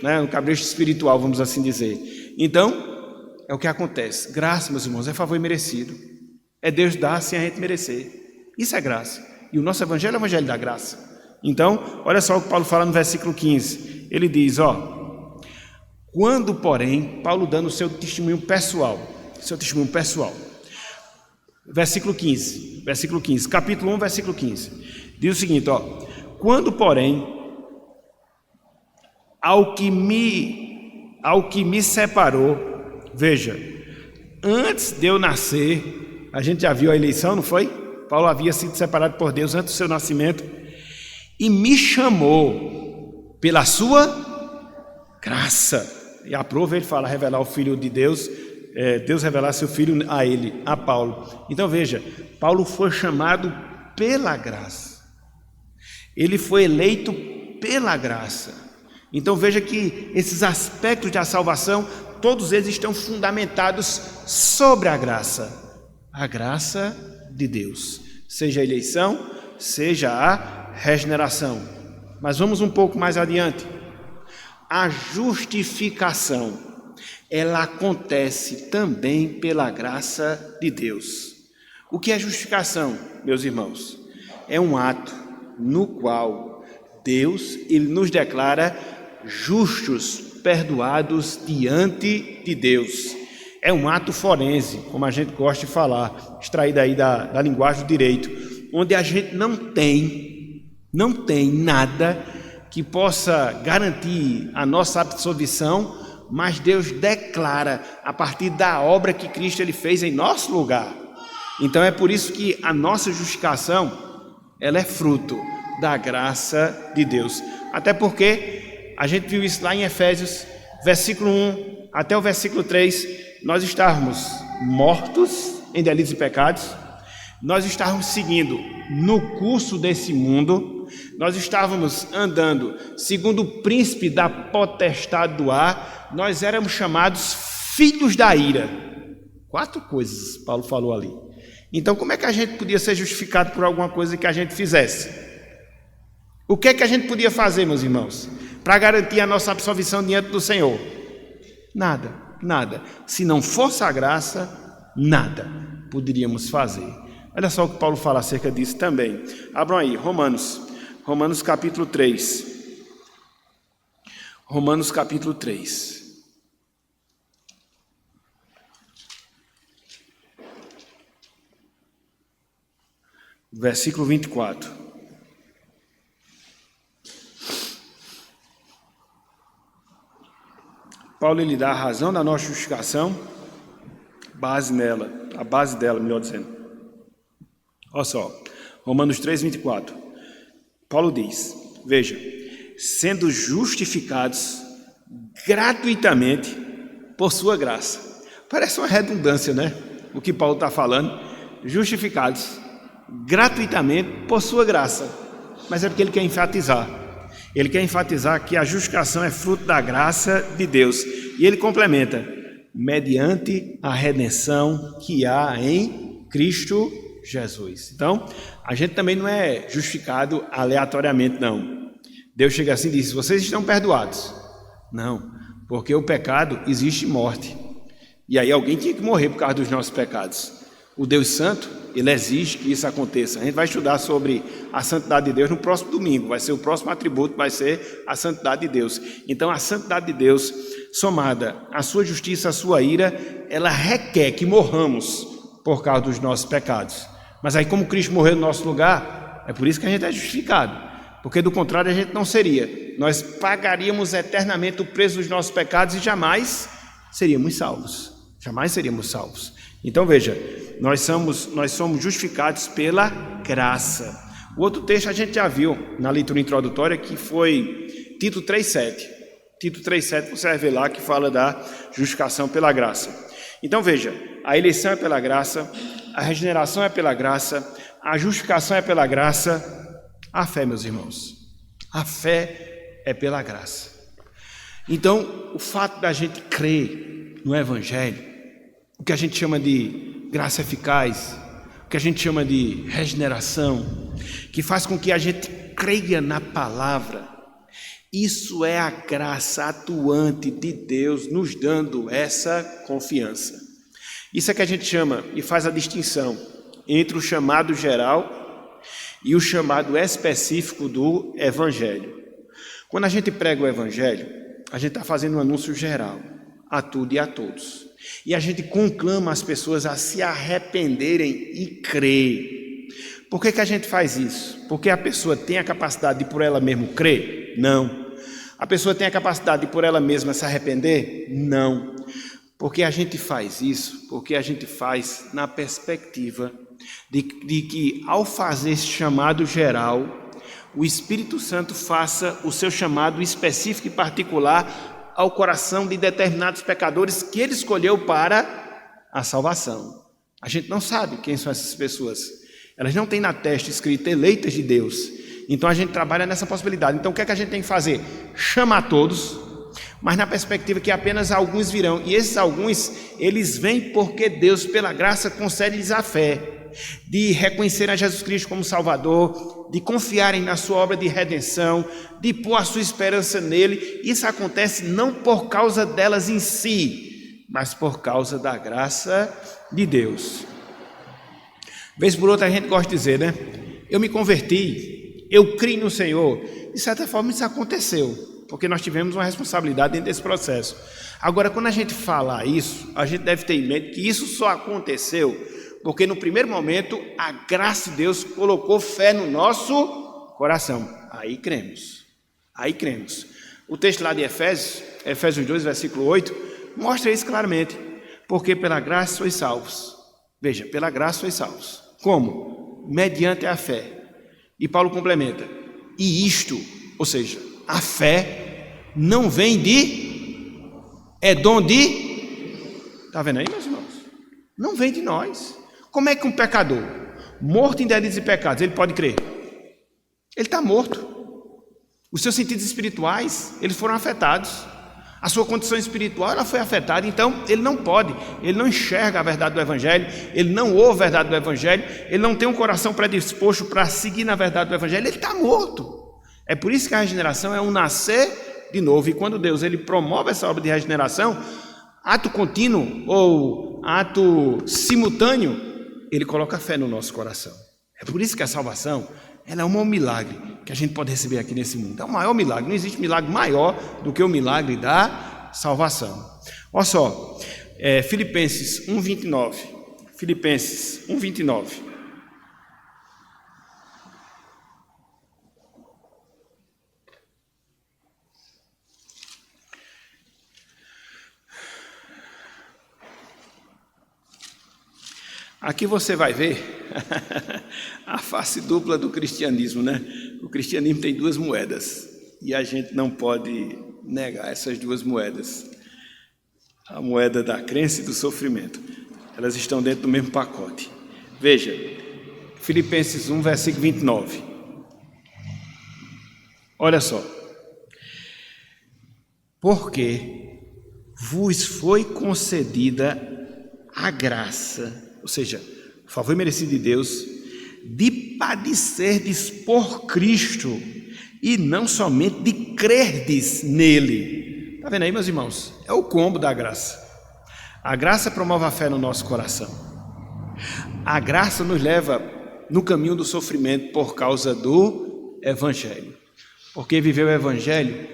né? No cabresto espiritual, vamos assim dizer. Então, é o que acontece. Graça, meus irmãos, é favor imerecido. É Deus dar sem a gente merecer. Isso é graça. E o nosso evangelho é o evangelho da graça. Então, olha só o que Paulo fala no versículo 15. Ele diz, quando, porém, Paulo dando o seu testemunho pessoal, versículo 15, capítulo 1, versículo 15, diz o seguinte, quando, porém, ao que me separou, veja, antes de eu nascer, a gente já viu a eleição, não foi? Paulo havia sido separado por Deus antes do seu nascimento, e me chamou pela sua graça. E aprova ele fala, revelar o Filho de Deus, Deus revelar seu Filho a ele, a Paulo. Então veja, Paulo foi chamado pela graça. Ele foi eleito pela graça. Então veja que esses aspectos da salvação, todos eles estão fundamentados sobre a graça de Deus, seja a eleição, seja a regeneração. Mas vamos um pouco mais adiante. A justificação, ela acontece também pela graça de Deus. O que é justificação, meus irmãos? É um ato no qual Deus, ele nos declara justos, perdoados diante de Deus. É um ato forense, como a gente gosta de falar, extraído aí da linguagem do direito, onde a gente não tem nada que possa garantir a nossa absolvição, mas Deus declara a partir da obra que Cristo ele fez em nosso lugar. Então é por isso que a nossa justificação, ela é fruto da graça de Deus. Até porque a gente viu isso lá em Efésios, versículo 1 até o versículo 3, nós estávamos mortos em delitos e pecados, nós estávamos seguindo no curso desse mundo, nós estávamos andando segundo o príncipe da potestade do ar, nós éramos chamados filhos da ira. 4 coisas Paulo falou ali. Então como é que a gente podia ser justificado por alguma coisa que a gente fizesse? O que é que a gente podia fazer, meus irmãos, para garantir a nossa absolvição diante do Senhor? Nada. Se não fosse a graça, nada poderíamos fazer. Olha só o que Paulo fala acerca disso também. Abram aí, Romanos capítulo 3. Romanos capítulo 3. Versículo 24. Paulo ele dá a razão da nossa justificação, a base dela, melhor dizendo. Olha só, Romanos 3, 24. Paulo diz, veja, sendo justificados gratuitamente por sua graça. Parece uma redundância, né? O que Paulo está falando, justificados gratuitamente por sua graça. Mas é porque ele quer enfatizar. Ele quer enfatizar que a justificação é fruto da graça de Deus. E ele complementa, mediante a redenção que há em Cristo Jesus. Então, a gente também não é justificado aleatoriamente, não. Deus chega assim e diz, vocês estão perdoados. Não, porque o pecado existe morte. E aí alguém tinha que morrer por causa dos nossos pecados. O Deus Santo, ele exige que isso aconteça. A gente vai estudar sobre a santidade de Deus no próximo domingo. Vai ser o próximo atributo, vai ser a santidade de Deus. Então, a santidade de Deus, somada à sua justiça, à sua ira, ela requer que morramos por causa dos nossos pecados. Mas aí, como Cristo morreu no nosso lugar, é por isso que a gente é justificado. porque do contrário a gente não seria. Nós pagaríamos eternamente o preço dos nossos pecados e jamais seríamos salvos. Jamais seríamos salvos. Então veja, nós somos justificados pela graça. O outro texto a gente já viu na leitura introdutória, que foi Tito 3,7. Tito 3,7 você vai ver lá que fala da justificação pela graça. Então veja, a eleição é pela graça, a regeneração é pela graça, a justificação é pela graça, a fé, meus irmãos, a fé é pela graça. Então, o fato da gente crer no Evangelho, o que a gente chama de graça eficaz, o que a gente chama de regeneração, que faz com que a gente creia na palavra, isso é a graça atuante de Deus nos dando essa confiança. Isso é que a gente chama e faz a distinção entre o chamado geral e o chamado específico do Evangelho. Quando a gente prega o Evangelho, a gente está fazendo um anúncio geral a tudo e a todos. E a gente conclama as pessoas a se arrependerem e crer. Por que a gente faz isso? Porque a pessoa tem a capacidade de por ela mesma crer? Não. A pessoa tem a capacidade de por ela mesma se arrepender? Não. Porque a gente faz isso, porque a gente faz na perspectiva de que ao fazer esse chamado geral, o Espírito Santo faça o seu chamado específico e particular ao coração de determinados pecadores que ele escolheu para a salvação. A gente não sabe quem são essas pessoas. Elas não têm na testa escrito eleitas de Deus. Então a gente trabalha nessa possibilidade. Então o que é que a gente tem que fazer? Chamar todos, mas na perspectiva que apenas alguns virão. E esses alguns, eles vêm porque Deus, pela graça, concede-lhes a fé de reconhecerem a Jesus Cristo como Salvador, de confiarem na sua obra de redenção, de pôr a sua esperança nele. Isso acontece não por causa delas em si, mas por causa da graça de Deus. Vez por outra a gente gosta de dizer, né? Eu me converti, eu criei no Senhor. De certa forma isso aconteceu, porque nós tivemos uma responsabilidade dentro desse processo. Agora, quando a gente fala isso, a gente deve ter em mente que isso só aconteceu porque no primeiro momento a graça de Deus colocou fé no nosso coração. Aí cremos. O texto lá de Efésios 2, versículo 8, mostra isso claramente. Porque pela graça sois salvos. Veja, pela graça sois salvos. Como? Mediante a fé. E Paulo complementa. E isto, ou seja, a fé não vem é dom de... Está vendo aí, meus irmãos? Não vem de nós. Como é que um pecador, morto em delitos e pecados, ele pode crer? Ele está morto. Os seus sentidos espirituais, eles foram afetados. A sua condição espiritual, ela foi afetada. Então, ele não pode, ele não enxerga a verdade do Evangelho, ele não ouve a verdade do Evangelho, ele não tem um coração predisposto para seguir na verdade do Evangelho, ele está morto. É por isso que a regeneração é um nascer de novo. E quando Deus ele promove essa obra de regeneração, ato contínuo ou ato simultâneo, ele coloca fé no nosso coração. É por isso que a salvação, ela é um maior milagre que a gente pode receber aqui nesse mundo. É o maior milagre, não existe milagre maior do que o milagre da salvação. Olha só, Filipenses 1,29. Filipenses 1,29. Aqui você vai ver a face dupla do cristianismo, né? O cristianismo tem duas moedas e a gente não pode negar essas duas moedas. A moeda da crença e do sofrimento. Elas estão dentro do mesmo pacote. Veja, Filipenses 1, versículo 29. Olha só. Porque vos foi concedida a graça, ou seja, o favor merecido de Deus, de padecerdes por Cristo, e não somente de crerdes nele. Está vendo aí, meus irmãos? É o combo da graça. A graça promove a fé no nosso coração. A graça nos leva no caminho do sofrimento por causa do Evangelho. Porque viver o Evangelho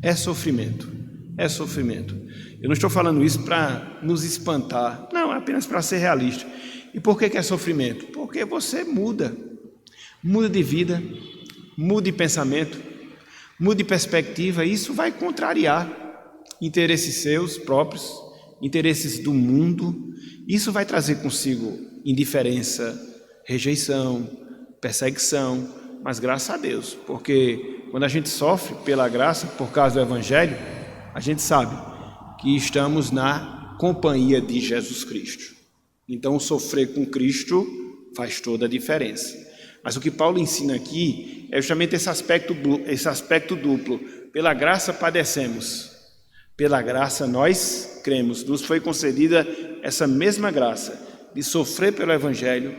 é sofrimento. É sofrimento. Eu não estou falando isso para nos espantar, não, é apenas para ser realista. E por que é sofrimento? Porque você muda de vida, mude pensamento, mude perspectiva. Isso vai contrariar interesses seus próprios, interesses do mundo. Isso vai trazer consigo indiferença, rejeição, perseguição, mas graças a Deus, porque quando a gente sofre pela graça, por causa do Evangelho, a gente sabe que estamos na companhia de Jesus Cristo. Então, o sofrer com Cristo faz toda a diferença. Mas o que Paulo ensina aqui é justamente esse aspecto duplo. Pela graça padecemos, pela graça nós cremos. Nos foi concedida essa mesma graça de sofrer pelo Evangelho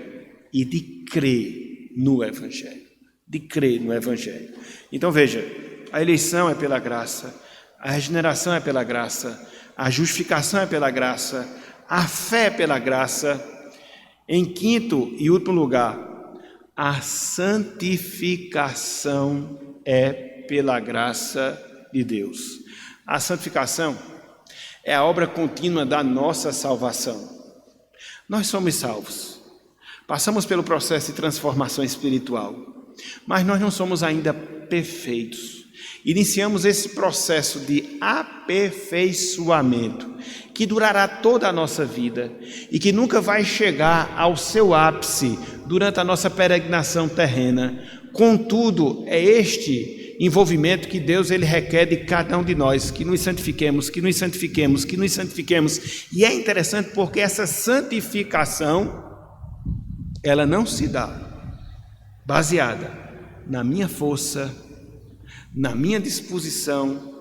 e de crer no Evangelho. De crer no Evangelho. Então veja, a eleição é pela graça, a regeneração é pela graça, a justificação é pela graça, a fé é pela graça. Em quinto e último lugar, a santificação é pela graça de Deus. A santificação é a obra contínua da nossa salvação. Nós somos salvos, passamos pelo processo de transformação espiritual, mas nós não somos ainda perfeitos. Iniciamos esse processo de aperfeiçoamento que durará toda a nossa vida e que nunca vai chegar ao seu ápice durante a nossa peregrinação terrena. Contudo, é este envolvimento que Deus ele requer de cada um de nós, que nos santifiquemos, que nos santifiquemos, que nos santifiquemos. E é interessante porque essa santificação, ela não se dá baseada na minha força, na minha disposição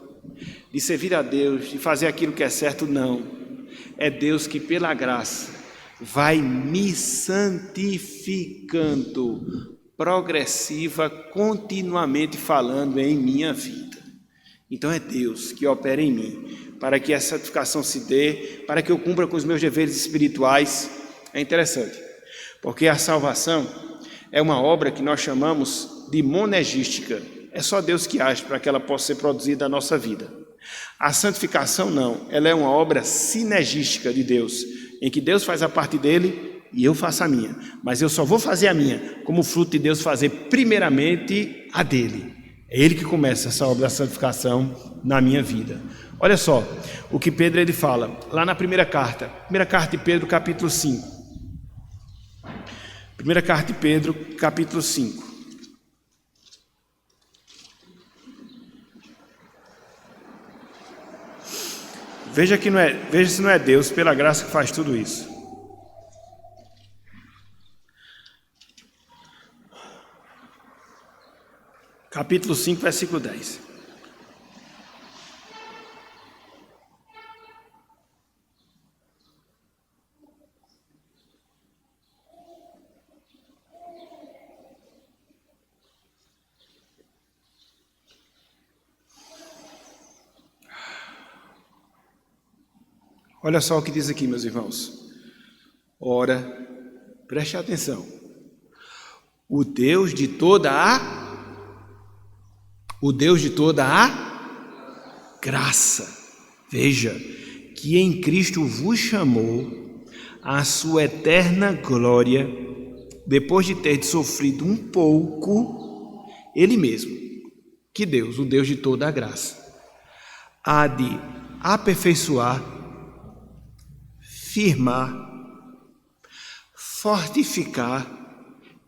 de servir a Deus, de fazer aquilo que é certo, não. É Deus que pela graça vai me santificando, progressiva, continuamente falando em minha vida. Então é Deus que opera em mim, para que essa santificação se dê, para que eu cumpra com os meus deveres espirituais. É interessante, porque a salvação é uma obra que nós chamamos de monergística. É só Deus que age para que ela possa ser produzida na nossa vida. A santificação não, ela é uma obra sinergística de Deus, em que Deus faz a parte dele e eu faço a minha. Mas eu só vou fazer a minha como fruto de Deus fazer primeiramente a dele. É ele que começa essa obra da santificação na minha vida. Olha só o que Pedro ele fala lá na primeira carta de Pedro, capítulo 5. Primeira carta de Pedro, capítulo 5. Veja se não é Deus, pela graça, que faz tudo isso. Capítulo 5, versículo 10. Olha só o que diz aqui, meus irmãos. Ora, preste atenção. O Deus de toda a graça. Veja, que em Cristo vos chamou à sua eterna glória, depois de ter sofrido um pouco, Ele mesmo, que Deus, o Deus de toda a graça, há de aperfeiçoar, firmar, fortificar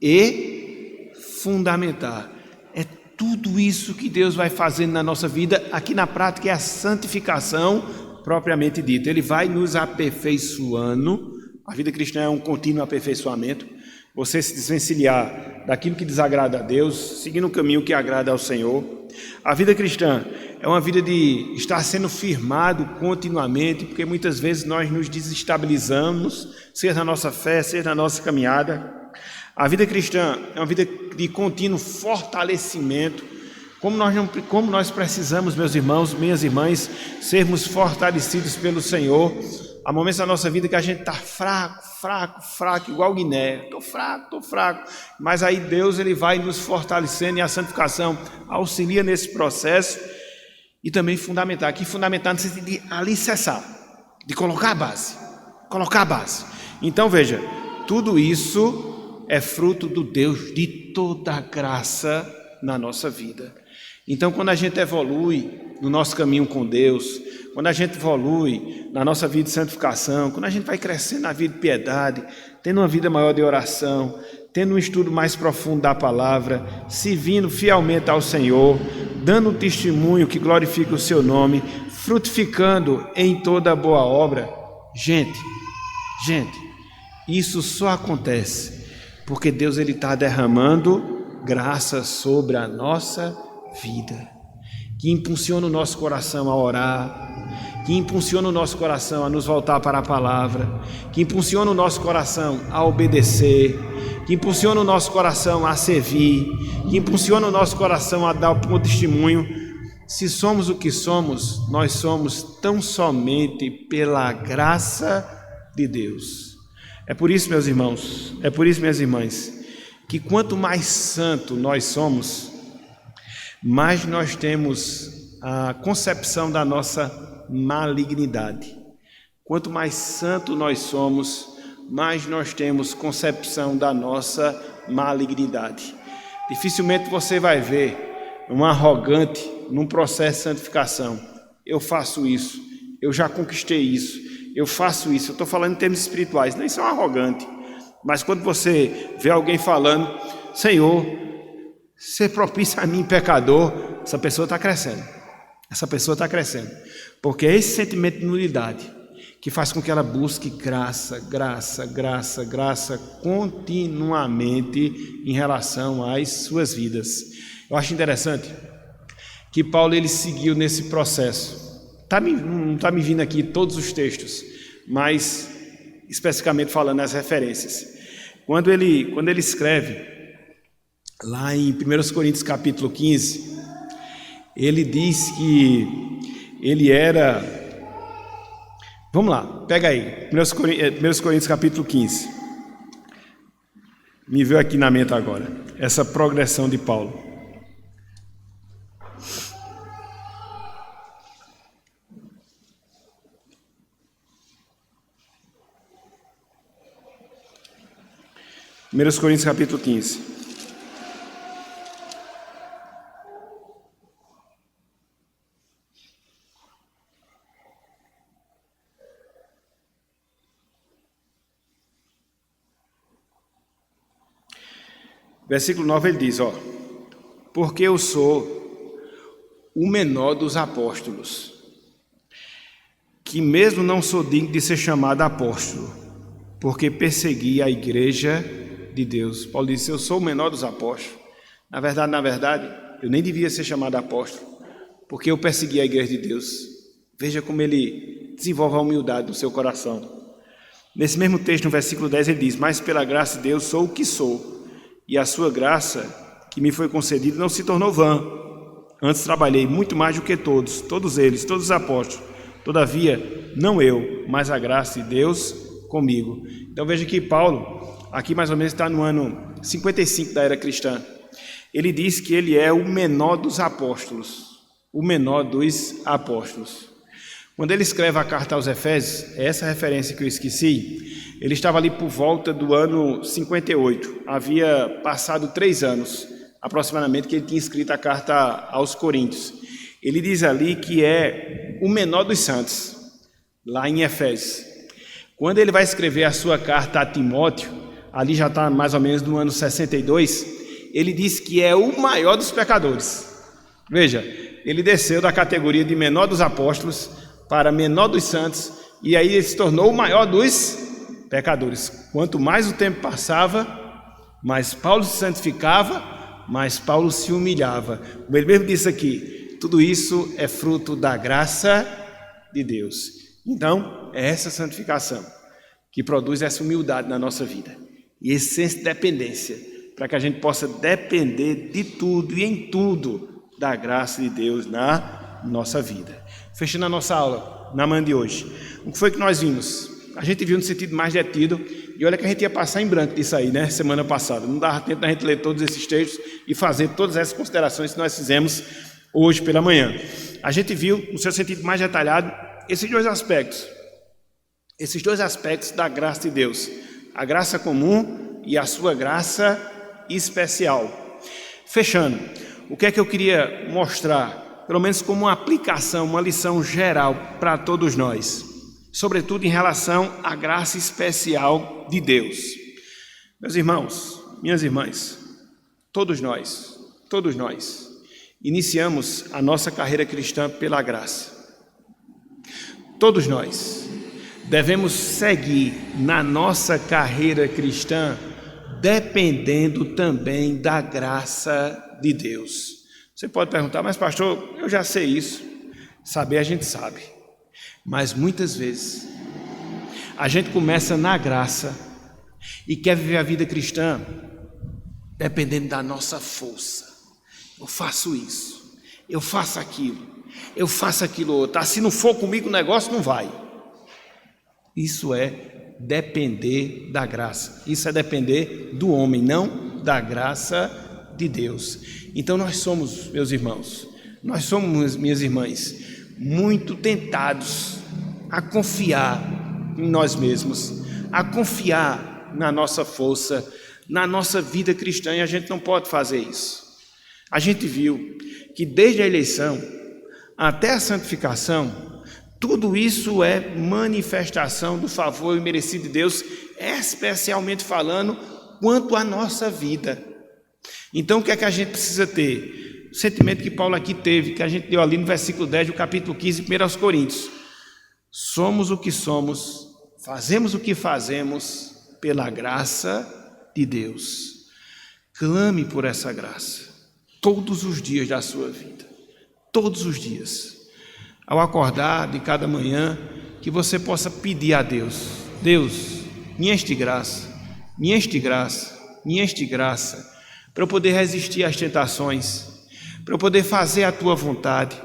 e fundamentar. É tudo isso que Deus vai fazendo na nossa vida. Aqui na prática é a santificação propriamente dita. Ele vai nos aperfeiçoando. A vida cristã é um contínuo aperfeiçoamento. Você se desvencilhar daquilo que desagrada a Deus, seguindo o caminho que agrada ao Senhor. A vida cristã é uma vida de estar sendo firmado continuamente, porque muitas vezes nós nos desestabilizamos, seja na nossa fé, seja na nossa caminhada. A vida cristã é uma vida de contínuo fortalecimento. Como nós precisamos, meus irmãos, minhas irmãs, sermos fortalecidos pelo Senhor. Há momentos da nossa vida que a gente está fraco, igual Guiné. Estou fraco. Mas aí Deus ele vai nos fortalecendo e a santificação auxilia nesse processo e também fundamentar. Aqui fundamentar no sentido de alicerçar, de colocar a base. Então veja, tudo isso é fruto do Deus de toda graça na nossa vida. Então, quando a gente evolui no nosso caminho com Deus, quando a gente evolui na nossa vida de santificação, quando a gente vai crescendo na vida de piedade, tendo uma vida maior de oração, tendo um estudo mais profundo da palavra, servindo fielmente ao Senhor, dando um testemunho que glorifica o seu nome, frutificando em toda boa obra. Gente, isso só acontece porque Deus está derramando graça sobre a nossa vida, que impulsiona o nosso coração a orar, que impulsiona o nosso coração a nos voltar para a palavra, que impulsiona o nosso coração a obedecer, que impulsiona o nosso coração a servir, que impulsiona o nosso coração a dar o testemunho. Se somos o que somos, nós somos tão somente pela graça de Deus. É por isso, meus irmãos, é por isso, minhas irmãs, que quanto mais santo nós somos, mais nós temos a concepção da nossa malignidade. Quanto mais santo nós somos, mais nós temos concepção da nossa malignidade. Dificilmente você vai ver um arrogante num processo de santificação. Eu faço isso, eu já conquistei isso, eu faço isso. Eu estou falando em termos espirituais, não isso é um arrogante. Mas quando você vê alguém falando, Senhor, ser propício a mim, pecador, essa pessoa está crescendo. Essa pessoa está crescendo. Porque é esse sentimento de nulidade que faz com que ela busque graça continuamente em relação às suas vidas. Eu acho interessante que Paulo ele seguiu nesse processo. Não está me vindo aqui todos os textos, mas especificamente falando as referências. Quando ele escreve lá em 1 Coríntios capítulo 15, ele diz que ele era... Vamos lá, pega aí, 1 Coríntios capítulo 15. Me veio aqui na mente agora, essa progressão de Paulo. Primeiros Coríntios capítulo 15. Versículo 9 ele diz, porque eu sou o menor dos apóstolos, que mesmo não sou digno de ser chamado apóstolo, porque persegui a igreja de Deus. Paulo disse, eu sou o menor dos apóstolos. Na verdade, eu nem devia ser chamado apóstolo, porque eu persegui a igreja de Deus. Veja como ele desenvolve a humildade no seu coração. Nesse mesmo texto, no versículo 10, ele diz, mas pela graça de Deus sou o que sou, e a sua graça que me foi concedida não se tornou vã. Antes trabalhei muito mais do que todos eles, todos os apóstolos. Todavia, não eu, mas a graça de Deus comigo. Então veja que Paulo, aqui mais ou menos está no ano 55 da era cristã. Ele diz que ele é o menor dos apóstolos. O menor dos apóstolos. Quando ele escreve a carta aos Efésios, essa referência que eu esqueci, ele estava ali por volta do ano 58. Havia passado 3 anos, aproximadamente, que ele tinha escrito a carta aos Coríntios. Ele diz ali que é o menor dos santos, lá em Efésios. Quando ele vai escrever a sua carta a Timóteo, ali já está mais ou menos no ano 62, ele diz que é o maior dos pecadores. Veja, ele desceu da categoria de menor dos apóstolos para menor dos santos, e aí ele se tornou o maior dos pecadores. Quanto mais o tempo passava, mais Paulo se santificava, mais Paulo se humilhava. Como ele mesmo disse aqui, tudo isso é fruto da graça de Deus. Então, é essa santificação que produz essa humildade na nossa vida, e esse senso de dependência, para que a gente possa depender de tudo e em tudo da graça de Deus na nossa vida. Fechando a nossa aula na manhã de hoje, o que foi que nós vimos? A gente viu no sentido mais detido, e olha que a gente ia passar em branco disso aí, né? Semana passada, não dava tempo da gente ler todos esses textos e fazer todas essas considerações que nós fizemos hoje pela manhã. A gente viu, no seu sentido mais detalhado, esses dois aspectos da graça de Deus, a graça comum e a sua graça especial. Fechando, o que é que eu queria mostrar, pelo menos como uma aplicação, uma lição geral para todos nós, sobretudo em relação à graça especial de Deus. Meus irmãos, minhas irmãs, todos nós, iniciamos a nossa carreira cristã pela graça. Todos nós devemos seguir na nossa carreira cristã dependendo também da graça de Deus. Você pode perguntar, mas pastor, eu já sei isso. Saber a gente sabe, mas muitas vezes a gente começa na graça e quer viver a vida cristã dependendo da nossa força. Eu faço isso, eu faço aquilo outro. Se não for comigo o negócio não vai. Isso é depender da graça. Isso é depender do homem, não da graça de Deus. Então nós somos, meus irmãos, minhas irmãs, muito tentados a confiar em nós mesmos, a confiar na nossa força, na nossa vida cristã, e a gente não pode fazer isso. A gente viu que desde a eleição até a santificação, tudo isso é manifestação do favor imerecido de Deus, especialmente falando quanto à nossa vida. Então o que é que a gente precisa ter? O sentimento que Paulo aqui teve, que a gente deu ali no versículo 10 do capítulo 15, 1 Coríntios. Somos o que somos, fazemos o que fazemos pela graça de Deus. Clame por essa graça todos os dias da sua vida, todos os dias. Ao acordar de cada manhã, que você possa pedir a Deus: Deus, me enche de graça, me enche de graça, me enche de graça, para eu poder resistir às tentações, para eu poder fazer a tua vontade,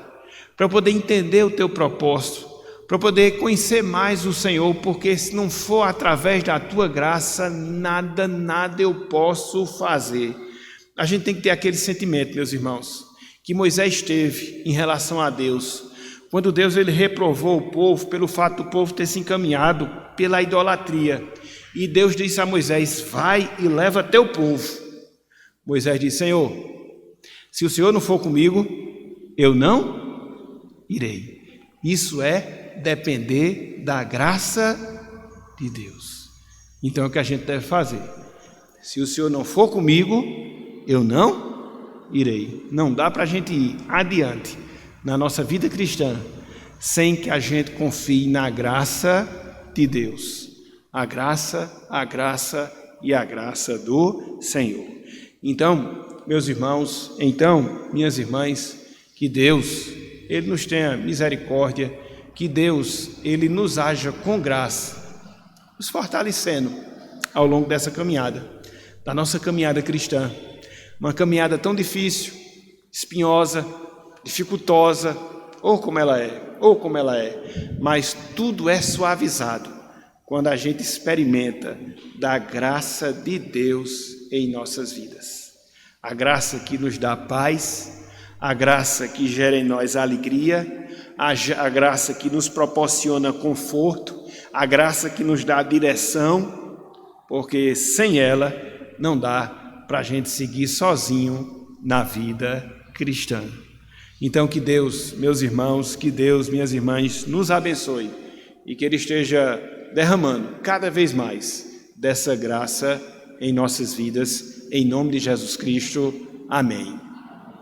para eu poder entender o teu propósito, para eu poder conhecer mais o Senhor, porque se não for através da tua graça, nada eu posso fazer. A gente tem que ter aquele sentimento, meus irmãos, que Moisés teve em relação a Deus, quando Deus ele reprovou o povo pelo fato do povo ter se encaminhado pela idolatria, e Deus disse a Moisés: vai e leva teu povo. Moisés disse: Senhor, se o Senhor não for comigo, eu não irei. Isso é depender da graça de Deus. Então é o que a gente deve fazer. Se o Senhor não for comigo, eu não irei. Não dá para a gente ir adiante na nossa vida cristã sem que a gente confie na graça de Deus. A graça e a graça do Senhor. Então, meus irmãos, minhas irmãs, que Deus, Ele nos tenha misericórdia, que Deus, Ele nos haja com graça, nos fortalecendo ao longo dessa caminhada, da nossa caminhada cristã. Uma caminhada tão difícil, espinhosa, dificultosa, ou como ela é, mas tudo é suavizado quando a gente experimenta da graça de Deus em nossas vidas. A graça que nos dá paz, a graça que gera em nós alegria, a graça que nos proporciona conforto, a graça que nos dá direção, porque sem ela não dá para a gente seguir sozinho na vida cristã. Então que Deus, meus irmãos, que Deus, minhas irmãs, nos abençoe e que Ele esteja derramando cada vez mais dessa graça em nossas vidas, em nome de Jesus Cristo. Amém.